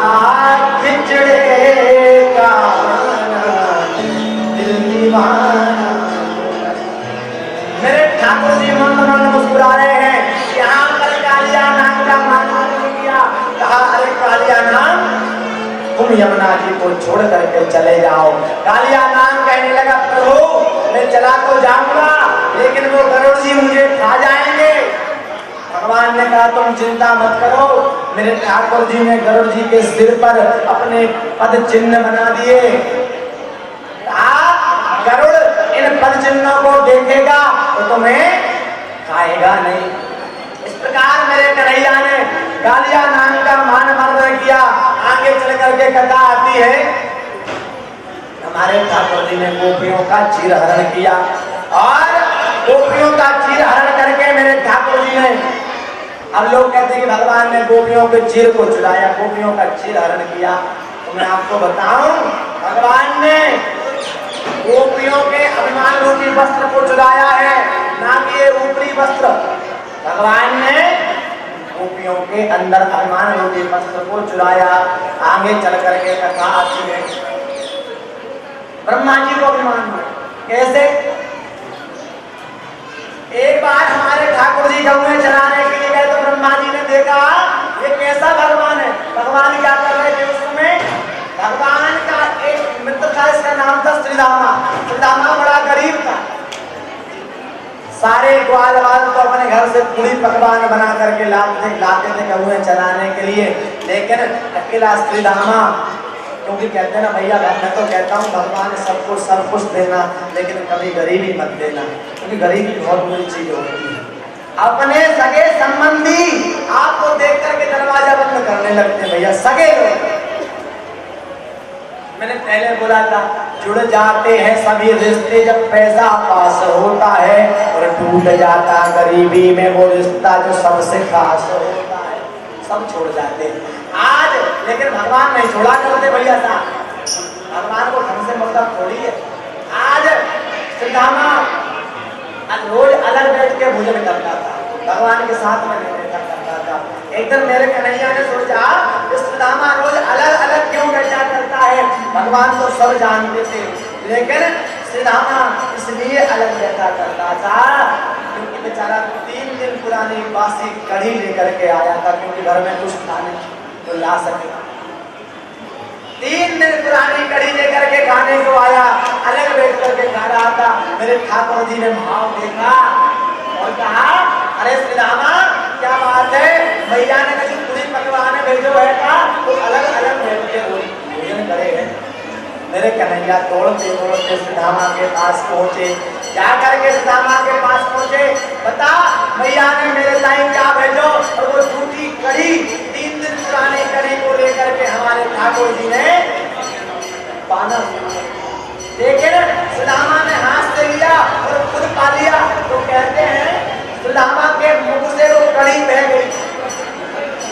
खिचड़े का दिल दीवाना। मेरे ठाकुर जी मंद मंद मुस्कुरा रहे हैं। यहाँ पर कालिया नाम का मानव किया, कहा अरे कालिया नाम, तुम यमुना जी को छोड़ करके चले जाओ। कालिया नाम कहने लगा, प्रभु मैं चला तो जाऊंगा लेकिन वो गरुड़ जी मुझे खा जाएंगे। भगवान ने कहा तुम चिंता मत करो, मेरे ठाकुर जी ने गरुड़ जी के सिर पर अपने पद चिन्ह बना दिए। गरुड़ इन पद चिन्हों को देखेगा तो तुम्हें खाएगा नहीं। इस प्रकार मेरे कन्हैया ने कालिया नाम का मान मर्दन किया। आगे चल करके कथा आती है, हमारे ठाकुर जी ने गोपियों का चीर हरण किया और गोपियों का चीर हरण करके मेरे ठाकुर जी ने, अब लोग कहते हैं कि भगवान ने गोपियों के चीर को चुराया, गोपियों का चीर हरण किया। तो मैं आपको बताऊं, भगवान ने गोपियों के अभिमान रूपी वस्त्र को चुराया है, ना कि ये ऊपरी वस्त्र। भगवान ने गोपियों के अंदर अभिमान रूपी वस्त्र को चुराया। आगे चल करके कथा आती है, ब्रह्मा जी को अभिमान हुआ। कैसे? एक बार हमारे ठाकुर जी गौएं चराने के लिए गए तो ब्रह्मा जी ने देखा ये कैसा भगवान है। भगवान क्या कर रहे थे उस समय? भगवान का एक मित्र था, इसका नाम था श्रीदामा। श्रीदामा बड़ा गरीब था। सारे ग्वाल वाल तो अपने घर से पूरी पकवान बना करके लाते थे गौएं चराने के लिए, लेकिन अकेला श्रीदामा, क्योंकि कहते हैं ना भैया, मैं तो कहता हूँ भगवान सबको सब कुछ देना लेकिन कभी गरीबी मत देना, क्योंकि गरीबी बहुत बुरी चीज होती है। अपने सगे संबंधी आपको देख करके दरवाजा बंद करने लगते हैं भैया, सगे लोग। मैंने पहले बोला था जुड़ जाते हैं सभी रिश्ते जब पैसा पास होता है, और टूट जाता गरीबी में वो रिश्ता जो सबसे खास होता है। सब छोड़ जाते हैं आज, लेकिन भगवान नहीं छोड़ा करते भैया साहब। भगवान को ढंग से मतलब थोड़ी है। आज श्रीधामा रोज अलग बैठ के भोजन करता था, भगवान के साथ में नहीं बैठा करता था। एक दिन मेरे कन्हैया ने सोचा श्रीधामा रोज अलग अलग क्यों बैठा करता है। भगवान तो सब जानते थे, लेकिन श्रीधामा इसलिए अलग बैठा करता था क्योंकि बेचारा 3 दिन पुरानी बासी कढ़ी लेकर के आया था, क्योंकि घर में कुछ खाने तो ला सके। 3 दिन पुरानी कढ़ी लेकर के खाने को आया, अलग बैठ करके खा रहा था। मेरे ठाकुर जी ने भाव देखा और कहा, अरे श्रीधामा क्या बात है, भैया ने कभी पूरी पकवाने भेजो है का तो अलग अलग बैठ के भोजन करे हैं। मेरे कन्हैया दौड़ते दौड़ते श्रीधामा के पास पहुंचे, जा करके श्रीधामा के पास पहुंचे, बता भैया ने मेरे लाइन क्या भेजो। और वो झूठी कढ़ी 3 दिन पुरानी कढ़ी को लेकर के हमारे ठाकुर जी ने पाना, लेकिन श्रीधामा ने हाथ से लिया और खुद पा लिया। तो कहते हैं श्रीधामा के मुख से वो कढ़ी बह गई।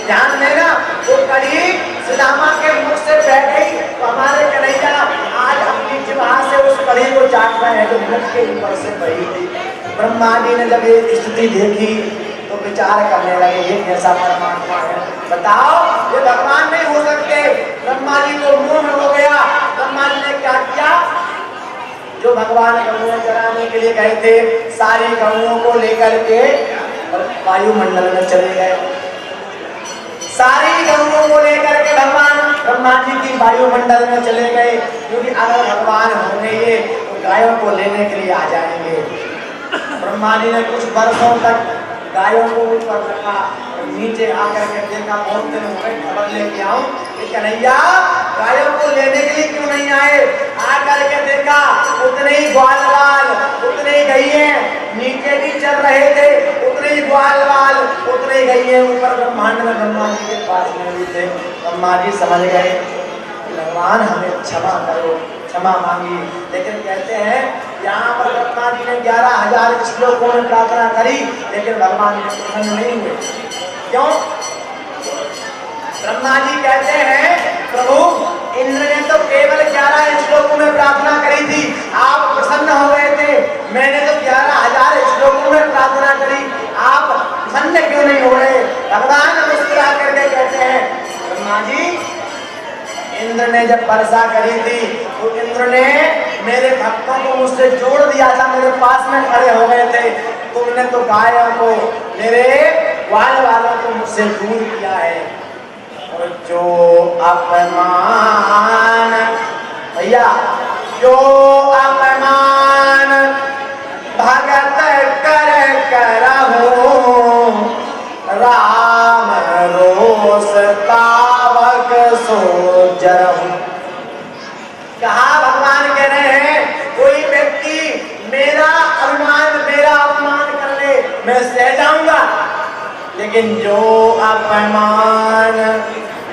ध्यान देना, वो कढ़ी श्रीधामा के मुख से बह गई। तो हमारे कन्हैया आज अपनी जिह्वा से उस कढ़ी को चाट रहे हैं जो मुख के ऊपर से बही थी। ब्रह्मा जी ने जब ये स्थिति देखी तो विचार करने लगे, ये कैसा परमात्मा है, बताओ ये भगवान नहीं हो सकते। ब्रह्मा जी को मुंह में हो गया। ब्रह्मा जी ने क्या किया, जो भगवान गौएं चराने के लिए गए थे, सारी गौओं को लेकर के वायुमंडल में चले गए। सारी गौओं को लेकर के भगवान ब्रह्मा जी की वायुमंडल में चले गए, क्योंकि अगर भगवान होंगे ये तो गायों को लेने के लिए आ जाएंगे। ब्रह्मा जी ने कुछ वर्षों तक गायों को ऊपर रखा और नीचे आकर के देखा, बहुत दिन हो गए, खबर लेके आऊं कि कन्हैया गायों को लेने के लिए क्यों नहीं आए। आकर के देखा उतने ही ग्वाल वाल, उतने ही गईए नीचे भी चल रहे थे, उतने ही ग्वाल वाल, उतने ही गईए ऊपर ब्रह्मांड में ब्रह्मा जी के पास में भी थे। ब्रह्मा जी समझ गए भगवान हमें क्षमा करो, क्षमा मांगी। लेकिन कहते हैं यहाँ पर ब्रह्मा जी ने 11,000 श्लोकों में प्रार्थना करी, लेकिन भगवान प्रसन्न नहीं हुए। क्यों? ब्रह्मा जी कहते हैं प्रभु इंद्र ने तो केवल 11 श्लोकों में प्रार्थना करी थी, आप प्रसन्न हो गए थे। मैंने तो 11,000 श्लोकों में प्रार्थना करी, आप प्रसन्न क्यों नहीं हो रहे। भगवान मुस्कुरा करके कहते हैं ब्रह्मा जी इंद्र ने जब वर्षा करी थी तो इंद्र ने मेरे भक्तों को मुझसे जोड़ दिया था, मेरे पास में खड़े हो गए थे। तुमने तो गायों को, मेरे ग्वाल वालों को मुझसे दूर किया है। और जो अपमान भैया, जो अपमान भगत कर करहूं, राम रोष तावक सो जरहूं। कहा भगवान कह रहे हैं कोई व्यक्ति मेरा अभिमान, मेरा अपमान कर ले, मैं सह जाऊंगा, लेकिन जो अपमान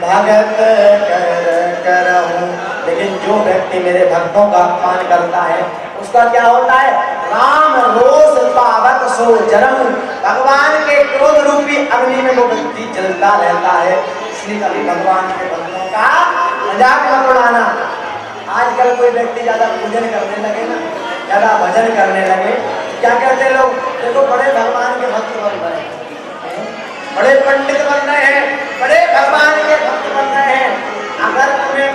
भगत कर करहूं, लेकिन जो व्यक्ति मेरे भक्तों का अपमान करता है उसका क्या होता है, राम रोष पावक सो जरहूं। भगवान के क्रोध रूपी अग्नि में वो व्यक्ति जलता रहता है। इसलिए कभी भगवान के भक्तों का मजाक मत उड़ाना। आजकल कोई व्यक्ति ज्यादा पूजन करने लगे ना, ज्यादा भजन करने लगे, क्या कहते लोग, देखो बड़े भगवान के भक्त बन रहे हैं, बड़े पंडित बन रहे हैं, बड़े भगवान के भक्त बन रहे हैं। अगर तुम्हें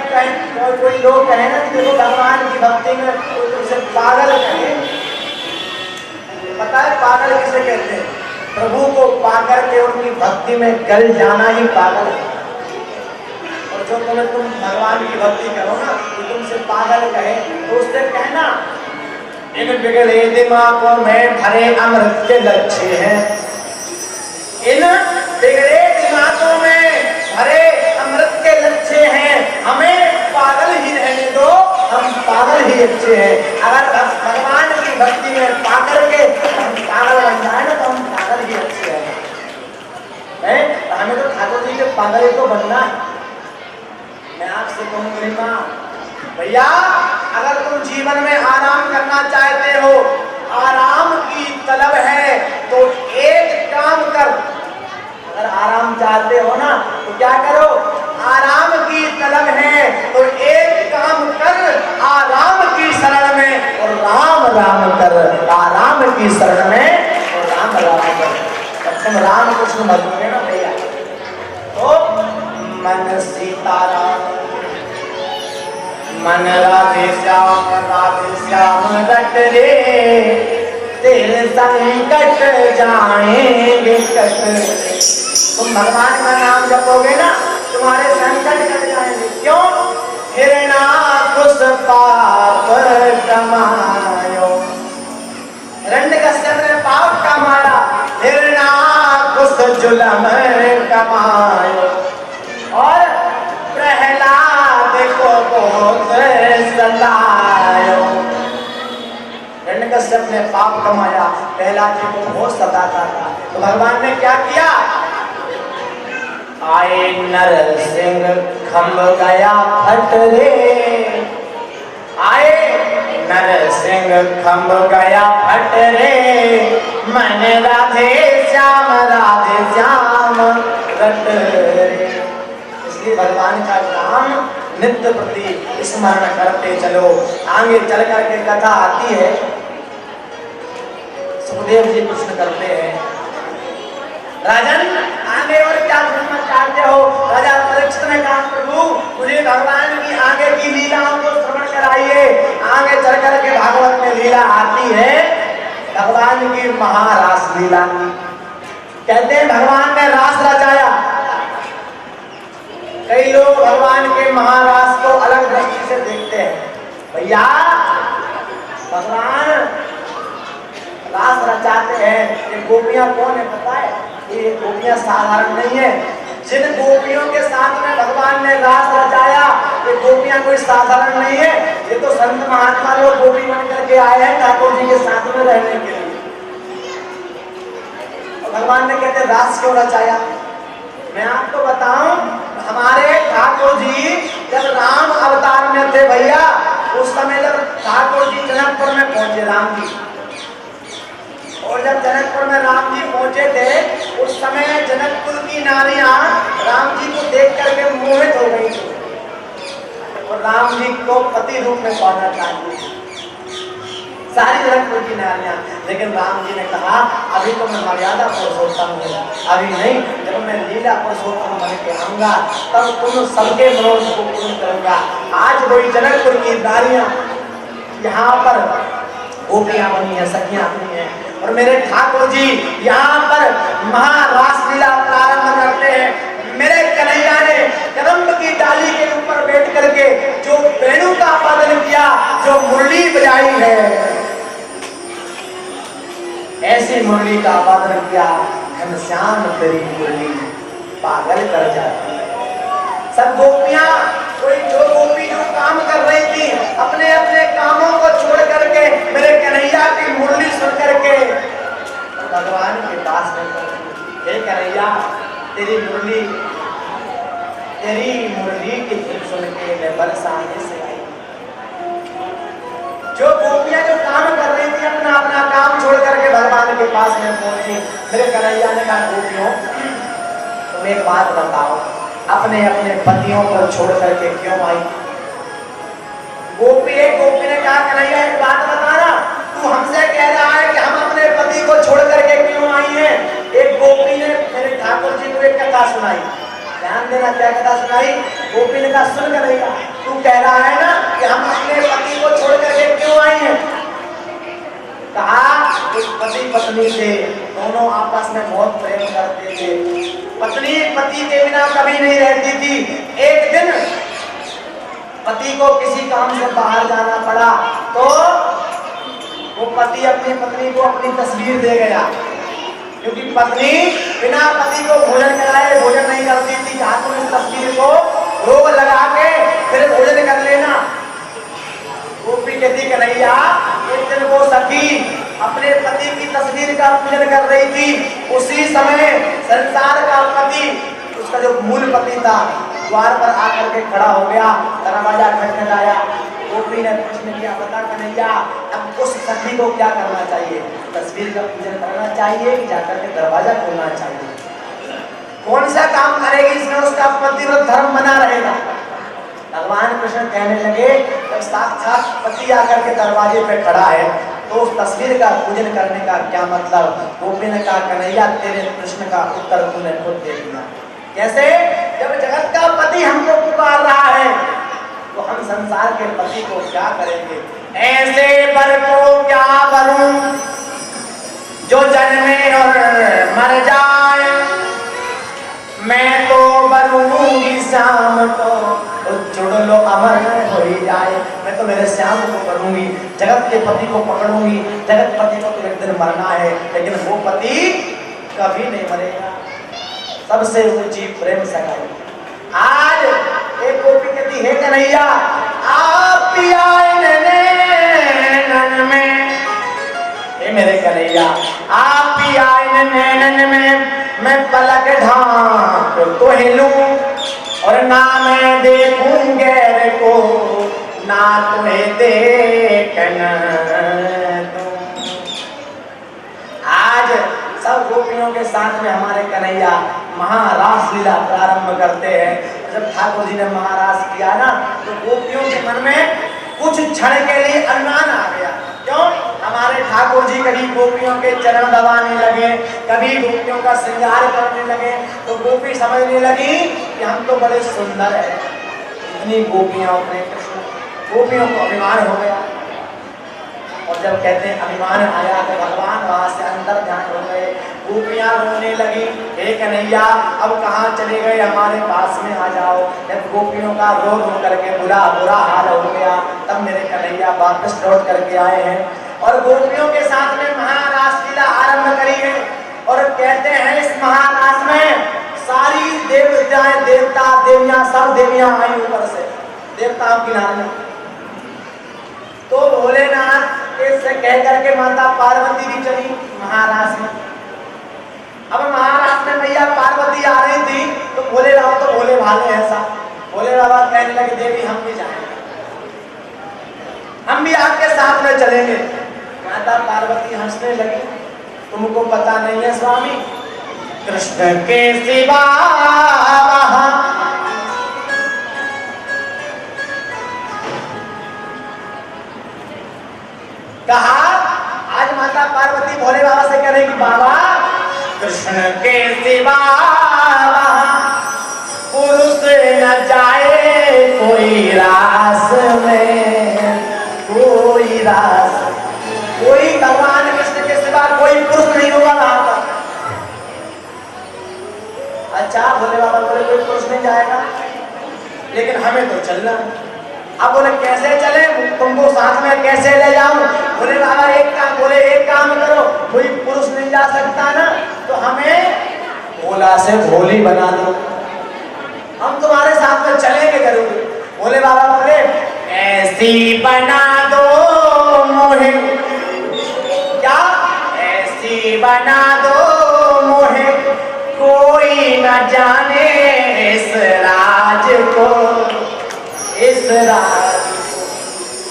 कोई लोग कहे ना कि देखो भगवान की भक्ति में कोई तुमसे पागल कहे, पता है पागल किसे कहते हैं, प्रभु को पाकर के उनकी भक्ति में गल जाना ही पागल है। और जो तुम भगवान की भक्ति करो ना तो तुमसे पागल कहे तो उससे कहना इन बिगड़े दिमागों में भरे अमृत के लक्ष्य हैं, इन बिगड़े दिमागों में भरे अमृत के लक्ष्य हैं, हमें पागल ही रहने दो, हम पागल ही अच्छे हैं। अगर भगवान की भक्ति में पाकर के हम पागल बन जाए ना तो हम पागल ही अच्छे हैं। हमें तो ठाकुर जी के पागल ही तो बनना है। मैं आपसे कहूँ मेरी माँ, भैया अगर तुम जीवन में आराम करना चाहते हो, आराम की तलब है, तो एक काम कर। अगर आराम चाहते हो ना तो क्या करो, आराम की तलब है तो एक काम कर, आराम की शरण में और राम राम कर। आराम की शरण में और राम राम कर। जब तुम राम कृष्ण मरोगे ना भैया, तो मन सीताराम, मन राधे श्याम रट रे, तेरे संकट जाएंगे कट। तुम भगवान का नाम जपोगे ना, तुम्हारे संकट कट जाएंगे। क्यों? हिरण्याकुश पाप कमायो, हिरण्यकश्यप ने पाप कमाया, हिरण्याकुश जुलम कमायो, और प्रहलाद को बहुत सतायो। हिरण्यकश्यप ने पाप कमाया, प्रहलाद जी को बहुत सताता था। तो भगवान ने क्या किया? आए नरसिंह खंभ गया फट रे, आए नरसिंह खंभ गया फट रे, मन राधे श्याम रट रे। इसलिए भगवान का नाम नित्य प्रति स्मरण करते चलो। आगे चल करके कथा आती है, सुखदेव जी प्रश्न करते हैं, राजन आगे और क्या सुनना चाहते हो? राजा परीक्षित ने कहा, प्रभु मुझे भगवान की आगे की लीलाओं को श्रवण कराइए। आगे चल करके भागवत में लीला आती है, भगवान की महारास लीला। कहते हैं भगवान ने रास रचाया। कई लोग भगवान के महारास को अलग दृष्टि से देखते हैं। भैया भगवान रास रचाते हैं, ये गोपियां कौन है पता है? ये गोपियां साधारण नहीं है। जिन गोपियों के साथ में भगवान ने रास रचाया, ये गोपियां कोई साधारण नहीं है। ये तो संत महात्मा लोग गोपी बन करके आए हैं ठाकुर जी के साथ में रहने के लिए। और भगवान ने कहते रास क्यों रचाया? मैं आपको बताऊं, हमारे ठाकुर जी जब राम अवतार में थे भैया, उस समय जब ठाकुर जी जनकपुर में पहुंचे राम जी, और जब जनकपुर में राम जी पहुंचे थे, उस समय जनकपुर की नारियां राम जी को देख करके मोहित हो गई थी और राम जी को पति रूप में पाना चाहती थी सारी जनकपुर की नारियां। लेकिन राम जी ने कहा, अभी तो मैं मर्यादा पुरुषोत्तम हूँ, अभी नहीं, जब मैं लीला पुरुषोत्तम बन के आऊंगा तब तुम सबके मनोरथ को पूर्ण करूंगा। आज वही जनकपुर की नारियां यहाँ पर गोपियां बनी है, सखियां बनी है, और मेरे ठाकुर जी यहाँ पर महारास लीला प्रारंभ करते हैं। मेरे कन्हैया ने कदम्ब की डाली के ऊपर बैठ करके जो वेणु का वादन किया, जो मुरली बजाई है, ऐसी मुरली का वादन किया, घनश्याम तेरी मुरली पागल कर जाती है। सब गोपियां, कोई जो गोपी जो काम कर रही थी, अपने अपने कामों को छोड़ करके मेरे कन्हैया की मुरली सुन करके भगवान के पास में, हे कन्हैया तेरी मुरली की धुन सुन के मैं बरसाने से आई। जो गोपियां जो काम कर रही थी, अपना अपना काम छोड़ करके भगवान के पास में पहुंची। मेरे कन्हैया ने कहा, गोपियों तुम एक बात बताओ, अपने अपने पतियों को छोड़ करके क्यों आई? एक गोपी ने कहा, कन्हैया एक बात बताना, तू हमसे कह रहा है कि हम अपने पति को छोड़ करके क्यों आई हैं? एक गोपी ने मेरे ठाकुर जी को एक कथा सुनाई। ध्यान देना, क्या कथा सुनाई? गोपी ने कहा, सुन कन्हैया, तू कह रहा है ना कि हम अपने पति को छोड़ करके क्यों आई हैं? कहा, एक पति पत्नी थे, दोनों आपस में बहुत प्रेम करते थे। पत्नी पति के बिना कभी नहीं रहती थी। एक दिन पति को किसी काम से बाहर जाना पड़ा, तो वो पति अपनी पत्नी को अपनी तस्वीर दे गया, क्योंकि पत्नी बिना पति को भोजन कराए भोजन नहीं करती थी। कहा, तुम इस तस्वीर को रोग लगा के फिर भोजन कर लेना। गोपी कहती, कन्हैया एक दिन वो सखी अपने पति की तस्वीर का पूजन कर रही थी, उसी समय संसार का पति, उसका जो मूल पति था, द्वार पर आकर के खड़ा हो गया, दरवाजा खटखटाया। गोपी ने प्रश्न किया, बता कन्हैया अब उस सखी को क्या करना चाहिए? तस्वीर का पूजन करना चाहिए कि जाकर के दरवाजा खोलना चाहिए? कौन सा काम करेगी इसमें उसका पतिव्रत धर्म बना रहेगा? भगवान कृष्ण कहने लगे, जब साक्षात पति आकर के दरवाजे पे खड़ा है तो उस तस्वीर का पूजन करने का क्या मतलब? गोपी ने कहा, कन्हैया तेरे प्रश्न का उत्तर तूने खुद दे दिया। कैसे? जब जगत का पति हमको पुकार रहा है तो हम संसार के पति को क्या करेंगे? ऐसे वर को क्या करूं जो जन्मे और मर जाए, मैं तो बनूंगी श्याम को जुड़ लो अमर हो ही जाए। मैं तो मेरे श्याम को करूंगी, जगत के पति को पकड़ूंगी। जगत पति को तो एक दिन मरना है, लेकिन वो पति कभी नहीं मरेगा। सबसे ऊंची प्रेम सगाई। आज एक गोपी कहती है, कन्हैया आप आए नैनन में, हे मेरे कन्हैया आप आए नैनन में, मैं पलक ढांक तो हिलूं और ना मैं देखूं गैर को, ना तुम्हें देखना दूं। आज सब गोपियों के साथ में हमारे कन्हैया महारास लीला प्रारंभ करते हैं। जब ठाकुर जी ने महारास किया ना तो गोपियों के मन में कुछ क्षण के लिए अनुमान आ गया। क्यों? हमारे ठाकुर जी कभी गोपियों के चरण दबाने लगे, कभी गोपियों का श्रृंगार करने लगे, तो गोपी समझने लगी कि हम तो बड़े सुंदर है। इतनी गोपियां उतरे कृष्ण, गोपियों को अभिमान हो गया। और जब कहते हैं अभिमान आया तो भगवान वहां से अंदर ध्यान हो गए। गोपियां रोने लगी, हे कन्हैया अब कहाँ चले गए, हमारे पास में आ जाओ। जब गोपियों का रो रो करके बुरा हाल हो गया, तब मेरे कन्हैया वापस लौट करके आए हैं और गोपियों के साथ में महारास लीला आरंभ करी है। और कहते हैं इस महारास में सारी देवताएं, देवता देवियां, सब देवियां आई ऊपर से, देवताओं की नारियां। तो भोलेनाथ से कह करके माता पार्वती भी चली महाराज में। अब महाराज में मैया पार्वती आ रही थी तो भोले बाबा तो भोले भाले ऐसा, भोले बाबा कहने लगे देवी हम भी जाएंगे, हम भी आपके साथ में चलेंगे। माता पार्वती हंसने लगी, तुमको पता नहीं है स्वामी, कृष्ण के सिवा कहा। आज माता पार्वती भोले बाबा से कह रही कि बाबा कृष्ण के सिवा पुरुष न जाए कोई रास में, कोई रास, कोई भगवान कृष्ण के सिवा कोई पुरुष नहीं होगा वहां पर। अच्छा भोले बाबा बोले कोई पुरुष नहीं जाएगा, लेकिन हमें तो चलना है। अब बोले कैसे चले, तुमको साथ में कैसे ले जाऊं? बोले बाबा एक काम करो, कोई पुरुष नहीं जा सकता ना तो हमें भोला से भोली बना दो, हम तुम्हारे साथ में चलेंगे जरूर। भोले बाबा बोले ऐसी बना दो मोहे, क्या ऐसी बना दो मोहे, कोई न जाने इस राज को, इस राज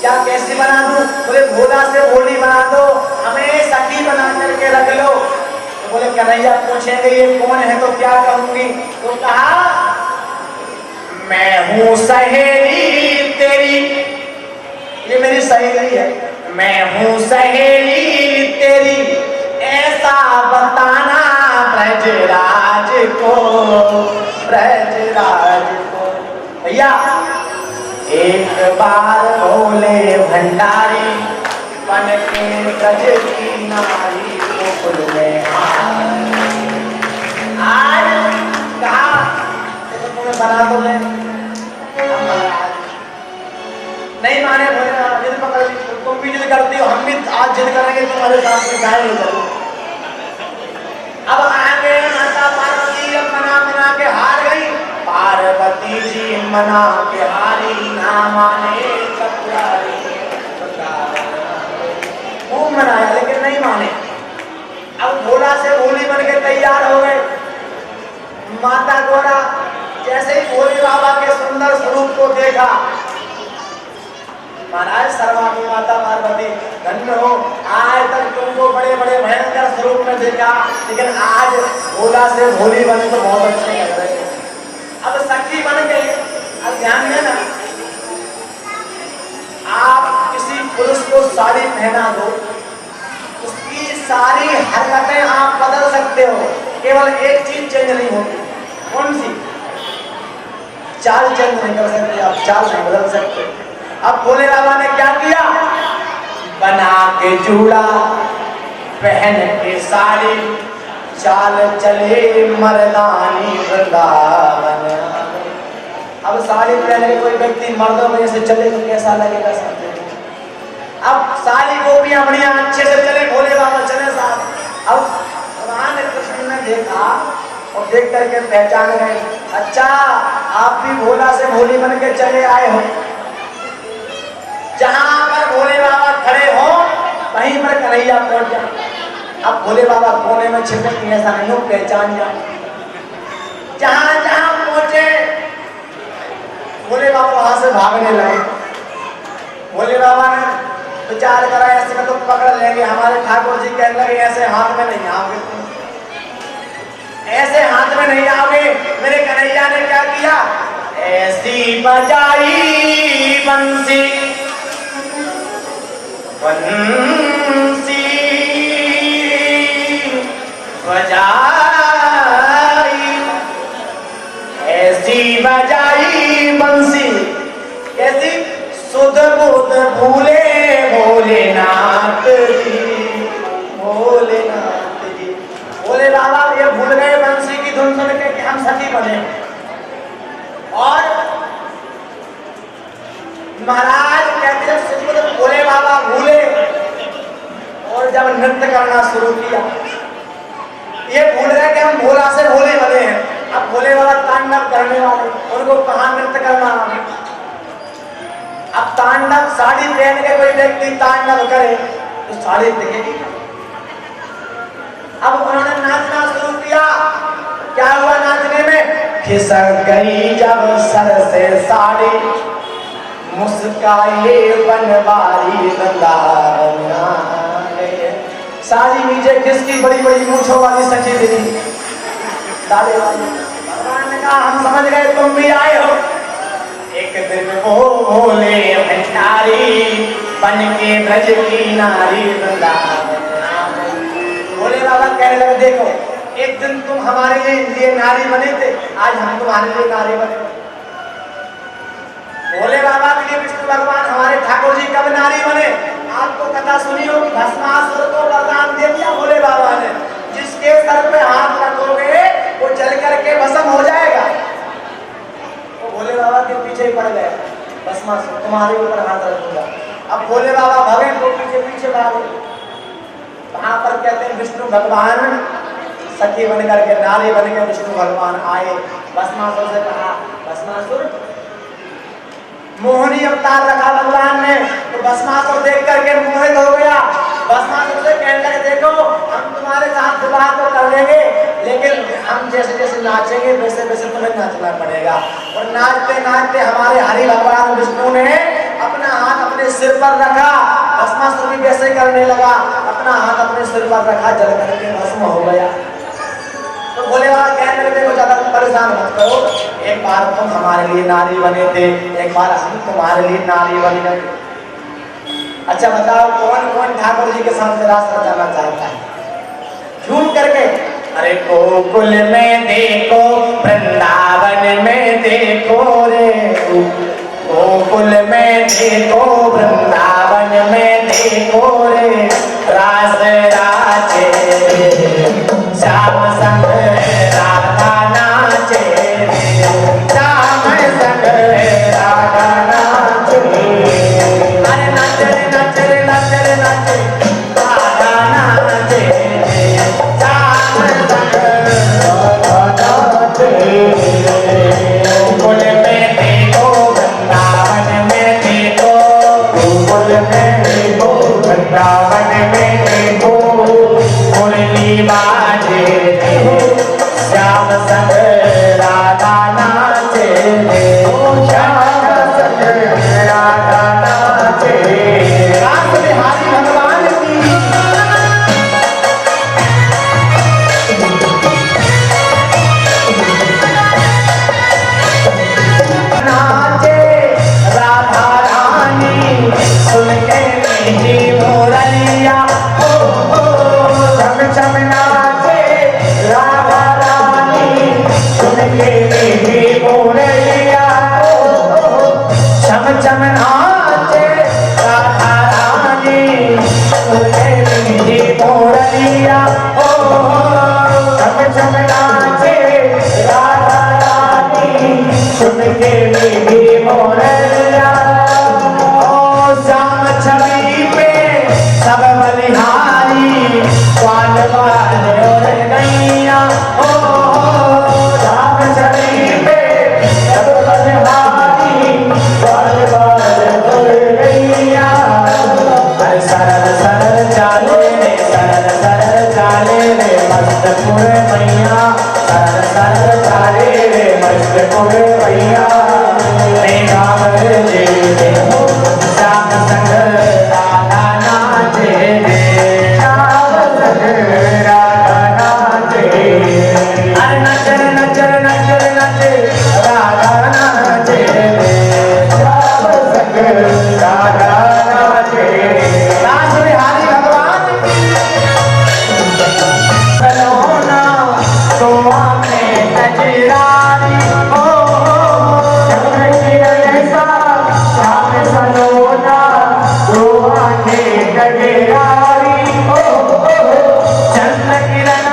क्या कैसे बना दूं? बोले भोला से भोली बना दो, हमें सखी बना करके रख लो। तो बोले कन्हैया पूछेंगे ये कौन है तो क्या कहूंगी? तो कहा मैं हूँ सहेली तेरी, ये मेरी सहेली है, मैं हूँ सहेली तेरी, ऐसा बताना ब्रजराज को, ब्रजराज को। भैया एक बार भोले भंडारी बन के ब्रज की नारी गोकुल में आज कहा तो तुम्हें बना दो मैं, नहीं माने भोले जिद पकड़ ली, तुम भी जिद करती हो, हम भी आज जिद करेंगे तुम्हारे साथ में गाय हो। अब आगे माता पार्वती जब मना के हार गई, पार्वती जी मना के हारी, ना माने सत्यारी, खूब मनाया लेकिन नहीं माने। अब भोला से भोली बन के तैयार हो गए। माता गौरा जैसे ही भोले बाबा के सुंदर स्वरूप को देखा, से क्या, लेकिन आज भोला से भोली बने तो बहुत अच्छे लग रहे हैं। अब सखी बन गई, अब ध्यान देना, आप किसी पुरुष को साड़ी पहना दो, उसकी सारी हरकतें आप बदल सकते हो, केवल एक चीज चेंज नहीं होगी। कौन सी? चाल चेंज नहीं कर सकते आप, चाल नहीं बदल सकते। अब भोले बाबा ने क्या किया? बना के जूड़ा, पहन के साड़ी, चाल चले मर्दानी वृंदावन। अब साड़ी पहने कोई व्यक्ति मर्दों में से चले तो कैसा लगेगा सबको? अब साड़ी को भी बढ़िया अच्छे से चले, भोले बाबा चले साहब। अब भगवान कृष्ण ने देखा और देख करके पहचान गए, अच्छा आप भी भोला से भोली बन के चले आए हो। जहां पर भोले बाबा खड़े हो वहीं पर कन्हैया पहुंच जाए। अब भोले बाबा कोने में छिपक के ऐसा नहीं हो, पहचान जाए। जहां जहां पहुंचे भोले बाबा वहां से भागने लगे। भोले बाबा ने विचार करा, ऐसे में तो पकड़ लेंगे। हमारे ठाकुर जी कहने लगे ऐसे हाथ में नहीं आओगे तुम, ऐसे हाथ में नहीं आओगे। मेरे कन्हैया ने क्या किया? ऐसी बजाई बंसी, बंसी बजाई, ऐसी बजाई बंसी, कैसी? सुध बुध भूले भोलेनाथ जी, भोलेनाथ जी। भोले बाबा ये भूल गए बंसी की धुन सुन के कि हम सखी बने। और महाराज कहते हैं सुध बुध भोले बाबा भूले, और जब नृत्य करना शुरू किया, ये भूल गए कि हम भोला से भोले बने हैं। अब भोले बाबा तांडव करने वाले, उनको कहाँ नृत्य करना है? अब तांडव, साड़ी पहन के कोई व्यक्ति तांडव करे तो साड़ी दिखेगी। अब उन्होंने नाचना शुरू किया। क्या हुआ नाचने में? खिसक गई जब सर से साड़ी, मुस्काए बनवारी वृंदावन। साड़ी नीचे खिसकी, बड़ी बड़ी मूंछों वाली सखी दिखी, दाढ़ी वाली। भगवान ने कहा हम समझ गए तुम भी आए हो। एक दिन वो भोले भंडारी बन के ब्रज की नारी वृंदावन। भोले बाबा कहने लगे देखो, एक दिन तुम हमारे लिए नारी बने थे, आज हम तुम्हारे लिए नारी बने। भोले बाबा के लिए विष्णु भगवान हमारे ठाकुर जी कब नारी बने? आपको कथा सुनी होगी, भस्मासुर को वरदान दे दिया भोले बाबा ने, जिसके सर पे हाथ रखोगे वो जल करके भस्म हो जाएगा। तो भोले बाबा के पीछे ही पड़ गए, भस्मासुर तुम्हारे ऊपर हाथ रखूंगा। अब भोले बाबा भगे तो पीछे पीछे भागे। वहां पर कहते हैं विष्णु भगवान सखी बन करके, नारी बन के विष्णु भगवान आए। भस्मासुर से कहा, भस्मासुर मोहनी अवतार रखा भगवान ने, तो भस्मासुर देख करके मोहित हो गया। भस्मासुर से कहने लगे देखो हम तुम्हारे साथ विवाह तो कर लेंगे, लेकिन हम जैसे जैसे नाचेंगे वैसे वैसे तुम्हें नाचना पड़ेगा। और नाचते नाचते हमारे हरि भगवान विष्णु ने अपना हाथ अपने सिर पर रखा। भस्मासुर भी वैसे करने लगा, अपना हाथ अपने सिर पर रखा, जल करके भस्म हो गया। तो भोले बाबा कहने लगे देखो ज्यादा परेशान मत करो, एक बार तुम हमारे लिए नारी बने थे, एक बार हम तुम्हारे लिए नारी बने थे। अच्छा बताओ कौन कौन ठाकुर जी के साथ रास्ता जाना चाहता है? झूम करके, अरे गोकुल में देखो, वृंदावन में देखो रे, गोकुल में देखो, वृंदावन में देखो रे, रास राजे श्याम संग राधा नाचे, श्याम संग राधा नाचे। अरे नाचे रे नाचे रे नाचे रे नाचे, राधा नाचे, श्याम संग राधा नाचे। गोकुल में देखो, वृंदावन में देखो, गोकुल में देखो, वृंदावन में देखो, मुरली बाजे श्याम संग राधा नाचे, श्याम संग राधा नाचे। रास बिहारी भगवान की चाले रे मस्त पुरे मैया सर सर चाले रे मस्त पुरे मैया मेरा जी श्याम संग राधा नाचे रे श्याम संग राधा नाचे अरे नचर नचर नचर नचे राधा नाचे रे श्याम संग राधा नाचे रास बिहारी भगवान सलोना तो आपने कजरानी हो जैसा श्याम सलोना तो आंखे कजरानी हो चंद्र किरण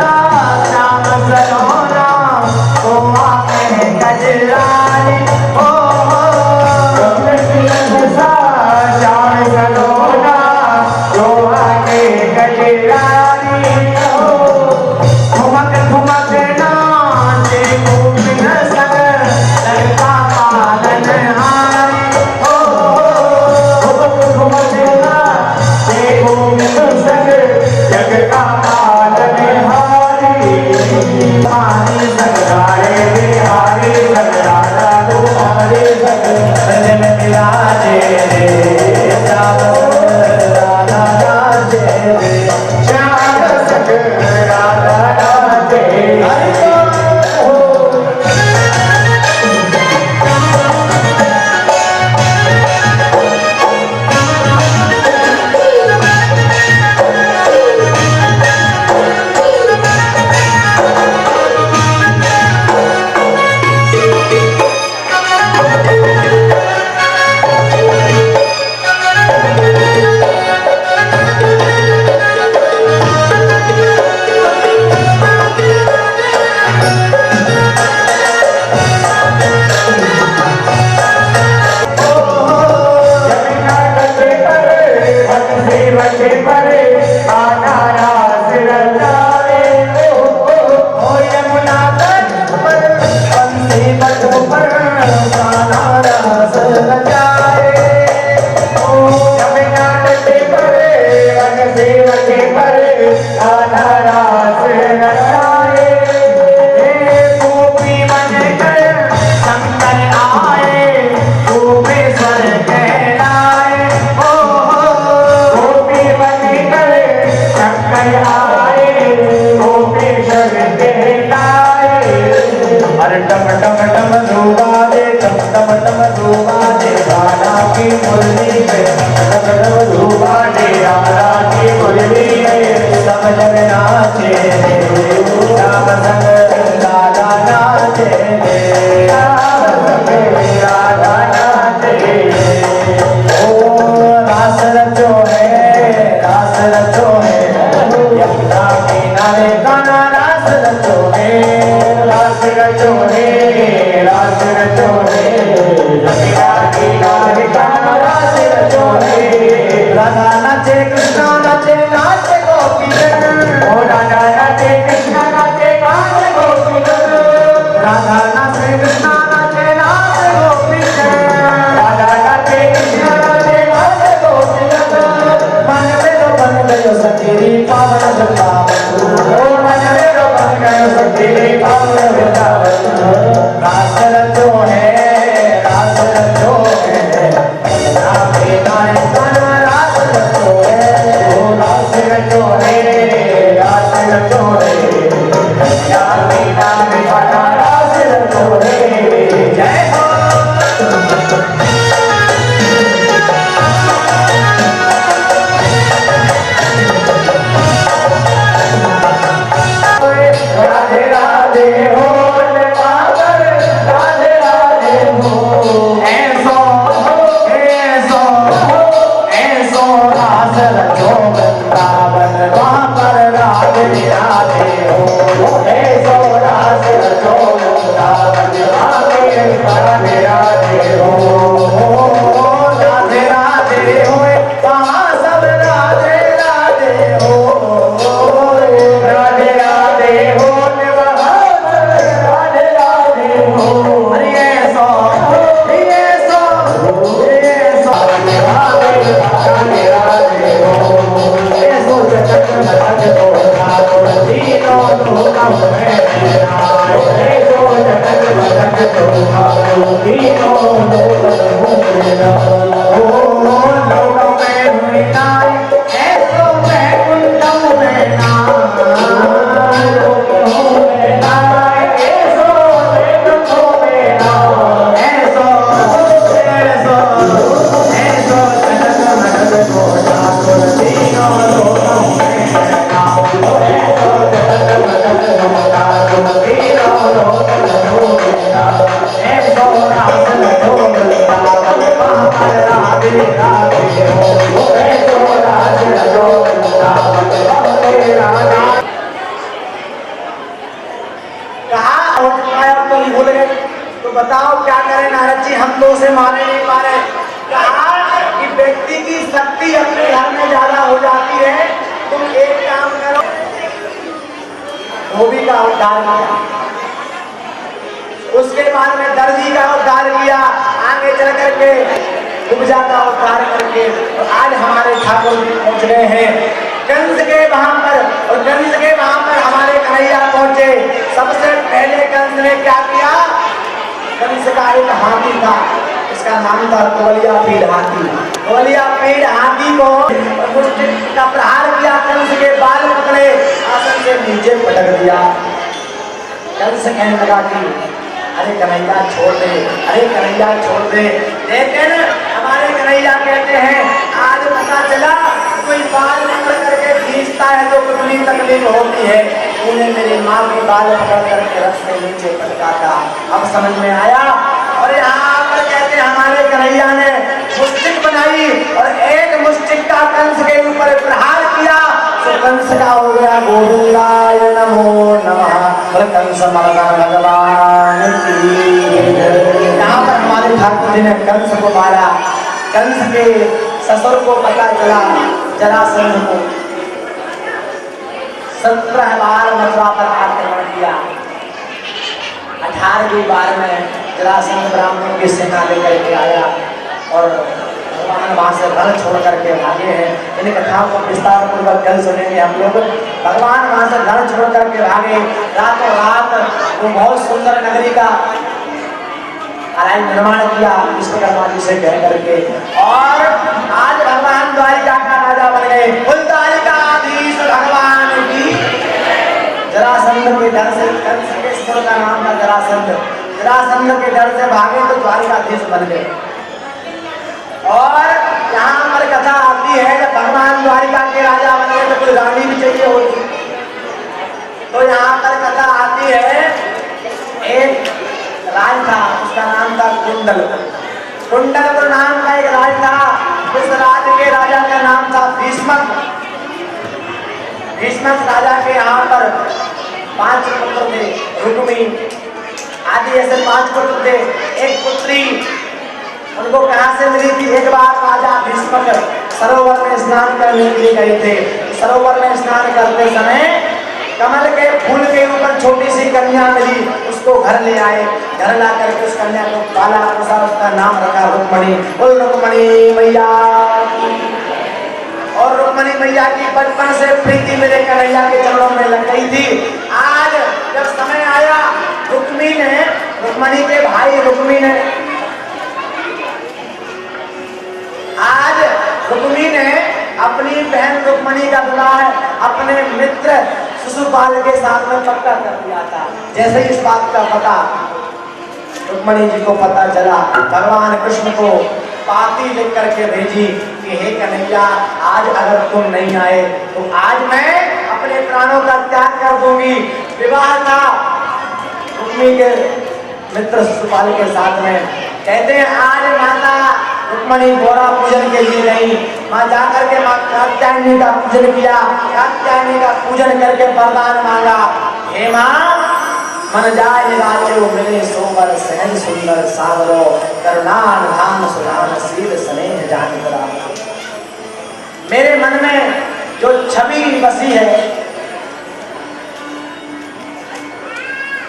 सा श्याम सलोना तो आंखे कजरानी हो चंद्र किरण सा श्याम सलोना तो आंखे कजरानी हो ठुमक ठुमक नाचे गोविंद संग लड़का पालन हारी हो ठुमक ठुमक नाचे गोविंद संग जग का पालन हारी पानी संग गाए बिहारी संग राधा तुम्हारे संग रंजन विराजे रे श्याम संग राधा नाचे रे श्याम संग राधा नाचे अरे टम टम टम धोबा दे टम टम टम धोबा दे राधा की मुरली में टम टम धोबा दे राधा की मुरली में सब जग नाचे श्याम संग राधा नाचे श्याम संग राधा नाचे ओ रास रचो है यमुना किनारे गाना रास रचो है रास रचो है यमुना किनारे गाना रास रचो है राधा नाचे कृष्णा नाचे नाचे गोपीजन ओ राधा नाचे कृष्णा नाचे नाचे गोपीजन राधा नाचे कृष्णा नाचे नाचे गोपीजन राधा नाचे कृष्णा नाचे नाचे गोपीजन मन में तो बन गयो सखी पावन वृंदावन ओ मन में तो बन गयो सखी पावन वृंदावन रास रचो है राम के गाने गाना रास रचो है ओ रास रचो है राम के गाने गाना रास रचो है जय हो राधे राधे हो राधे राधे हो ऐसो रास रचो वृंदावन वहाँ पर राधे राधे हो ऐसो रास रचो वृंदावन वहाँ पर राधे राधे हो राधे राधे हो वहाँ सब राधे राधे हो राधे राधे हो राधे राधे हो अरे सो राधे राधे हो तीनों लोक हुए राम। लोक में हुए नाय ऐसो वैकुंठम में नाम। लोक हुए नाय ऐसो वैकुंठम में नाम। ऐसो ऐसो ऐसो जगत मगत को ठाकुर तीनों लोक में नाम। ऐसो जगत मगत को ठाकुर तीनों लोक में नाम। ऐसो रास लोक तावत पापर राधे राधे हो। ऐसो रास लोक तावत पापर राधे। कहा और अब तो भूल गए, तो बताओ क्या करें नारद जी, हम तो उसे माने नहीं पा रहे। कहा कि व्यक्ति की शक्ति अपने घर में ज्यादा हो जाती है, तुम एक काम करो, धोबी का उद्धार किया, उसके बाद में दर्जी का उद्धार किया, आगे चल करके उपजा का उद्धार करके तो आज हमारे ठाकुर जी पहुंच गए हैं कंस के वहां पर। और कंस के वहां पर हमारे कन्हैया पहुंचे। सबसे पहले कंस ने क्या किया, कंस का एक हाथी था, इसका नाम था कुवलिया पीड़ हाथी। कुवलिया पीड़ हाथी को मुष्टि का प्रहार किया, कंस के बाल पकड़े, आसन से नीचे पटक दिया। कंस कहने लगा कि अरे कन्हैया छोड़ दे, अरे कन्हैया छोड़ दे। लेकिन हमारे कन्हैया कहते हैं आज पता चला कोई बाल पकड़ करके खींचता है तो कितनी तकलीफ होती है। उन्हें मेरी माँ के बाल पकड़ करके रस के नीचे पटका था, अब समझ में आया। और यहाँ पर कहते हैं हमारे कन्हैया ने मुस्टिक बनाई और एक मुस्टिक का कंस के ऊपर प्रहार किया तो कंस का हो गया गोविंदाय नमो नमः। और कंस मर्दन भगवान की। यहाँ पर हमारे ठाकुर जी ने कंस को मारा। कंस के ससुर को पता चला, जरासंध को 17 बार मथुरा पर आक्रमण किया। 18वीं बार में जरासंध ब्राह्मणों की सेना लेकर के आया और भगवान वहां से रण छोड़ करके भागे हैं। इन कथाओं को विस्तार पूर्वक कल सुनेंगे हम लोग। भगवान वहां से रण छोड़ करके भागे, रातों रात वो बहुत सुंदर नगरी का निर्माण किया विश्वकर्मा जी से कह करके। और आज भगवान द्वारिका का राजा बन गए। कुल द्वारिकाधीश भगवान की। जरासंध के डर से, कंस के ससुर का नाम था जरासंध, जरासंध के डर से भागे तो द्वारिकाधीश बन गए। और यहाँ पर कथा आती है जब भगवान द्वारिका के राजा बन गए तो कोई रानी भी चाहिए होती। तो यहाँ पर कथा आती है एक राज था, उसका नाम था कुंडल। कुंडल तो नाम का एक राज था। उस राज के राजा का नाम था भीष्मक। भीष्मक राजा के यहाँ पर 5 पुत्र थे, रुक्मी आदि ऐसे 5 पुत्र थे। एक पुत्री उनको कहाँ से मिली थी, एक बार राजा भीष्मक सरोवर में स्नान करने के लिए गए थे। सरोवर में स्नान करते समय कमल के फूल के ऊपर छोटी सी कन्या मिली, उसको घर ले आए। घर ला करके उस कन्या को पाला पोसा, उसका नाम रखा रुक्मणी। बोल रुक्मणी मैया। और रुक्मणी मैया की बचपन से प्रीति मेरे कन्हैया के चरणों में लग गई थी। आज जब समय आया रुक्मणी के भाई रुक्मी ने अपनी बहन रुक्मणी का विवाह अपने मित्र शिशुपाल के साथ में पक्का कर दिया था। जैसे इस बात का पता रुक्मणी जी को पता चला, भगवान कृष्ण को पाती लिख करके भेजी कि हे कन्हैया, आज अगर तुम नहीं आए तो आज मैं अपने प्राणों का त्याग कर दूंगी। विवाह था रुक्मी के मित्र शिशुपाल के साथ में। कहते हैं आज माता रुक्मणी गोरा पूजन के लिए गई। माँ जाकर के माँ कात्यायनी का पूजन किया। कात्यायनी का पूजन करके वरदान मांगा, हे माँ मन जाय राजो मिले सोवर सहज सुंदर सावरो करुणान धाम सुधान शील स्नेह जान करा। मेरे मन में जो छवि बसी है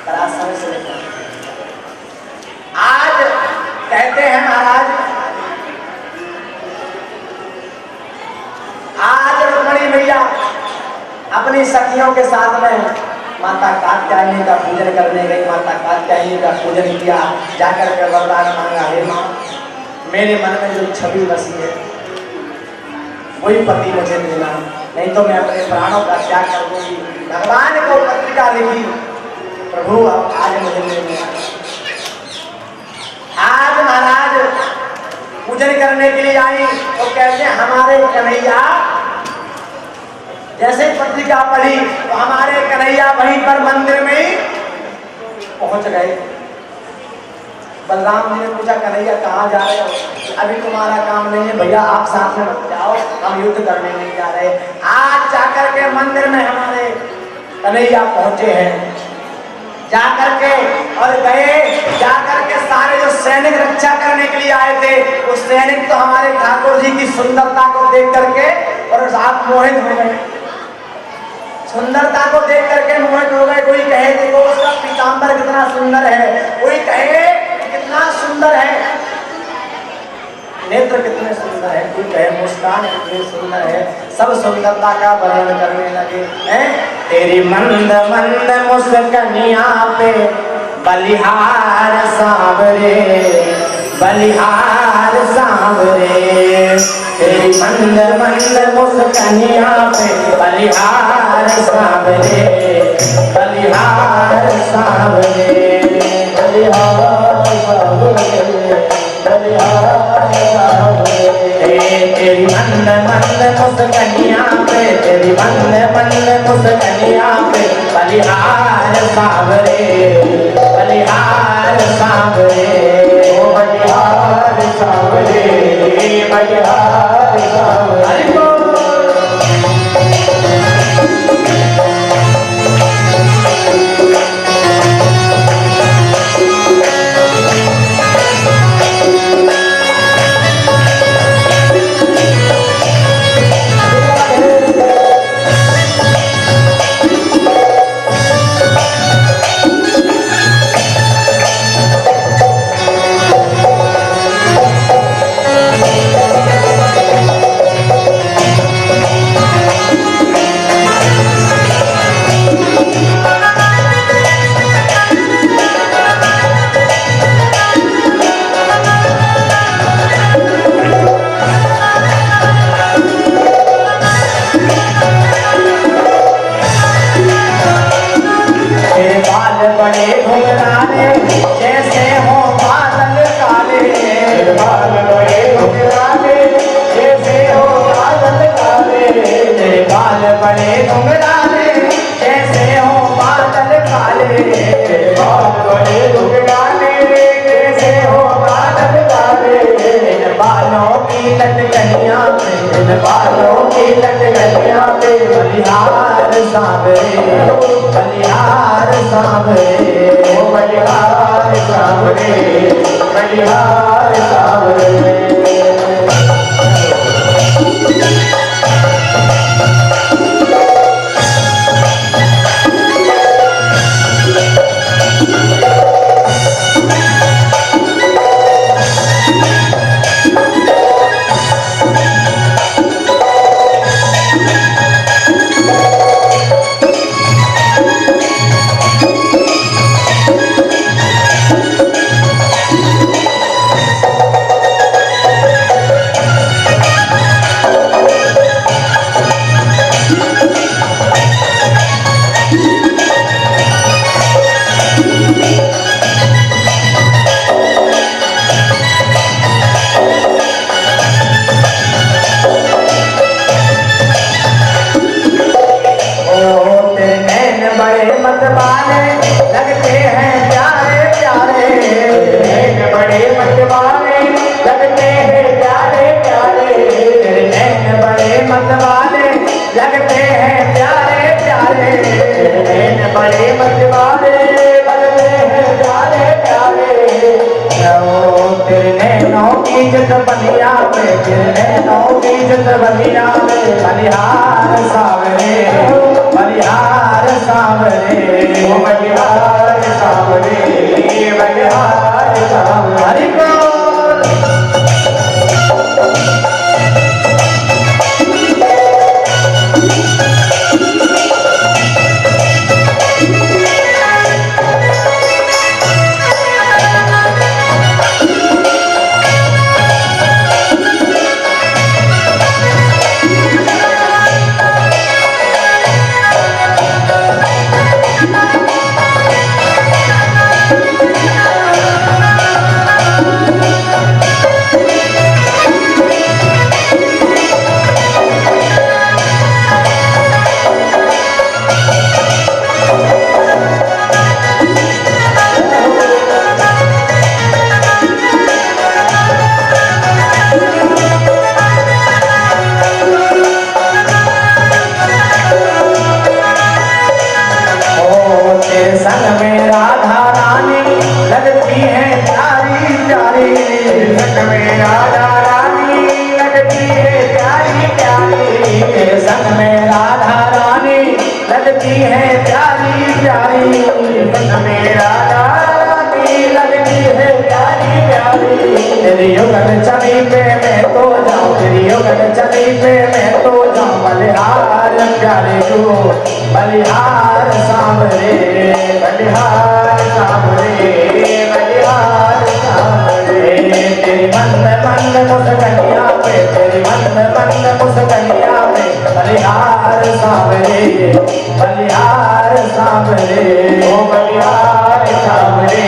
समय से आज कहते हैं महाराज, आज रुक्मणी मैया अपनी सखियों के साथ में माता कात्यायनी का पूजन करने गई। माता कात्यायनी का पूजन किया, जाकर के वरदान मांगा, हे माँ मेरे मन में जो छवि बसी है वही पति मुझे देना, नहीं तो मैं अपने प्राणों का त्याग कर दूंगी। भगवान को पत्रिका लिखी, प्रभु अब आज मुझे ले लेना। आज महाराज पूजन करने के लिए आई तो कहते हैं हमारे कन्हैया, जैसे पत्रिका पढ़ी तो हमारे कन्हैया वहीं पर मंदिर में पहुंच गए। बलराम जी ने पूछा कन्हैया कहाँ जा रहे हो? अभी तुम्हारा काम नहीं है भैया, आप साथ में मत जाओ, हम युद्ध करने नहीं जा रहे। आज जाकर के मंदिर में हमारे कन्हैया पहुंचे हैं, जाकर के और गए, जाकर के सारे जो सैनिक रक्षा करने के लिए आए थे वो सैनिक तो हमारे ठाकुर जी की सुंदरता को देख करके और आप मोहित हो गए, सुंदरता को देख करके मोहित हो गए। कोई कहे देखो उसका पीताम्बर कितना सुंदर है, कोई कहे कितना सुंदर है, नेत्र कितने सुंदर है, कोई कहे मुस्कान कितनी सुंदर है, सब सुंदरता का वर्णन करने लगे हैं। तेरी मंद मंद मुस्कनिया पे बलिहार सांवरे, बलिहार सांवरे, तेरी मंद मंद मुस्कनिया पे बलिहार सांवरे, बलिहार सांवरे, बलिहार सांवरे, बलिहार सांवरे। तेरी मंद मंद मुस्कनिया पे, तेरी मंद मंद मुस्कनिया पे बलिहार सांवरे, बलिहार सांवरे, ओ बलिहार सांवरे, बलिहार सांवरे। बलिहार सांवरे, बलिहार सांवरे, बलिहार सांवरे, बलिहार सांवरे। हरि बोल। तेरे संग में राधा रानी लगती है प्यारी प्यारी, संग में राधा रानी लगती है प्यारी प्यारी, तेरे संग में राधा रानी लगती है प्यारी प्यारी, संग में राधा रानी लगती है प्यारी प्यारी। तेरी युगल चली पे मैं तो जाऊं, तेरी युगल चली पे मैं तो जाऊं, बलिहार प्यारे तू बलिहार सांवरे, बलिहार सांवरे, बलिहार सांवरे। तेरी मंद मंद मुस्कनिया पे, तेरी मंद मंद मुस्कनिया पे, बलिहार सांवरे, बलिहार सांवरे, ओ बलिहार सांवरे,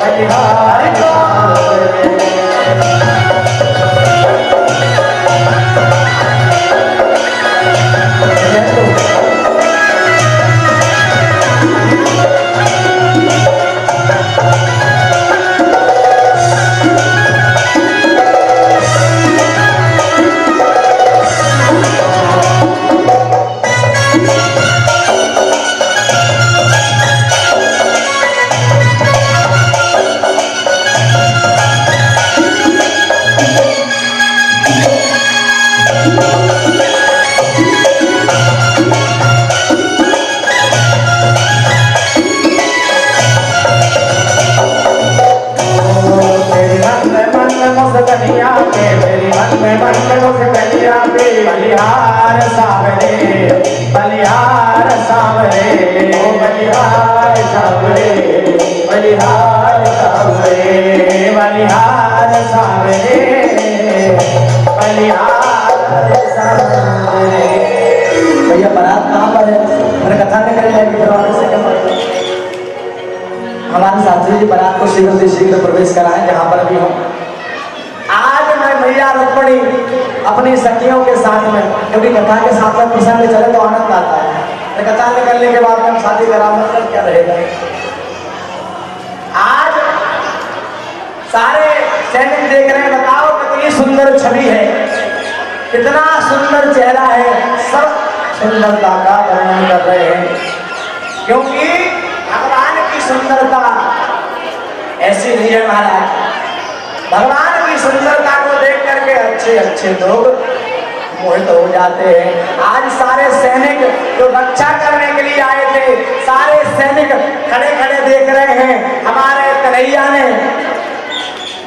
बलिहार सांवरे। मुस्कनिया पे, मेरी मन में मुस्कनिया पे, बलिहार सांवरे, बलिहार सांवरे, ओ बलिहार सांवरे, बलिहार सांवरे, बलिहार सांवरे, बलिहार सांवरे। भैया बारात कहाँ पर है? मैंने कथा नहीं करी जाएगी दरवाजे से क्या पड़ता? हमारे शास्त्री जी बारात को शीघ्र से शीघ्र प्रवेश कराएं जहाँ पर भी हो। आज मैं मैया रुक्मिणी अपनी सखियों के साथ में, क्योंकि कथा के साथ में प्रसंग चले तो आनंद आता है, कथा निकलने के बाद में हम शादी करा मतलब क्या रहेगा। आज सारे सैनिक देख रहे हैं, बताओ कितनी सुंदर छवि है, कितना सुंदर चेहरा है, सब सुंदरता का वर्णन कर रहे हैं, क्योंकि भगवान की सुंदरता ऐसी नहीं है महाराज। भगवान की सुंदरता को देख करके अच्छे अच्छे लोग मोहित हो जाते हैं। आज सारे सैनिक जो रक्षा करने के लिए आए थे, सारे सैनिक खड़े खड़े देख रहे हैं। हमारे कन्हैया ने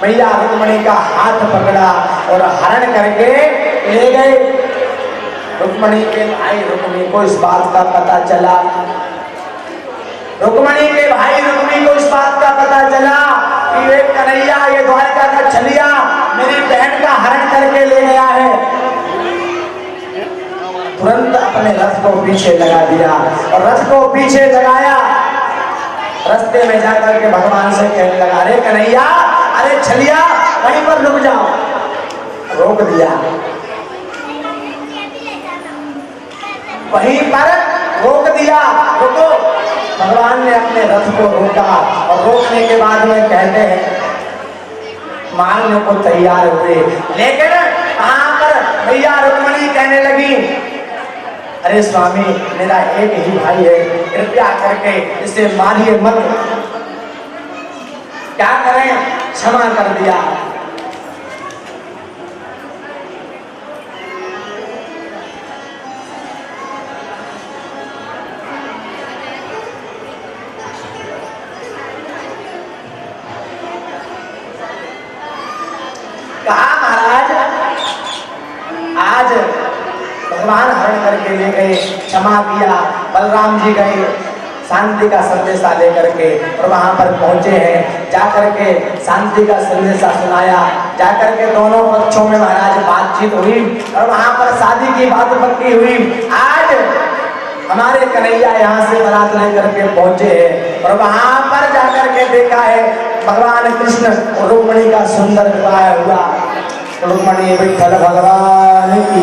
मैया रुक्मिणी का हाथ पकड़ा और हरण करके ले गए। रुक्मिणी के भाई रुक्मिणी को इस बात का पता चला, रुक्मिणी के भाई रुक्मिणी को इस बात का पता चला कि ये कन्हैया, ये द्वारका का छलिया मेरी बहन का हरण करके ले गया है। तुरंत अपने रथ को पीछे लगा दिया और रथ को पीछे लगाया। रास्ते में जाकर के भगवान से कहने लगा, अरे कन्हैया, अरे छलिया, वहीं पर रुक जाओ। रोक दिया, वहीं पर रोक दिया, रुको। भगवान ने अपने रथ को रोका और रोकने के बाद में कहते हैं मारने को तैयार हुए, लेकिन वहां पर मैया रुक्मिणी कहने लगी, अरे स्वामी, मेरा एक ही भाई है, कृपया करके इसे मारिए मत। क्या करें, क्षमा कर दिया। कहा महाराज, आज भगवान हरण करके ले गए, क्षमा किया। बलराम जी गए शांति का संदेशा लेकर के और वहां पर पहुंचे हैं। जाकर के शांति का संदेशा सुनाया, जाकर के दोनों पक्षों में महाराज बातचीत हुई और वहां पर शादी की बात पक्की हुई। आज हमारे कन्हैया यहाँ से बारात लेकर के पहुंचे हैं और वहां पर जाकर के देखा है भगवान कृष्ण रुक्मिणी का सुंदर विवाह हुआ। रुक्मिणी विठ्ठल भगवान की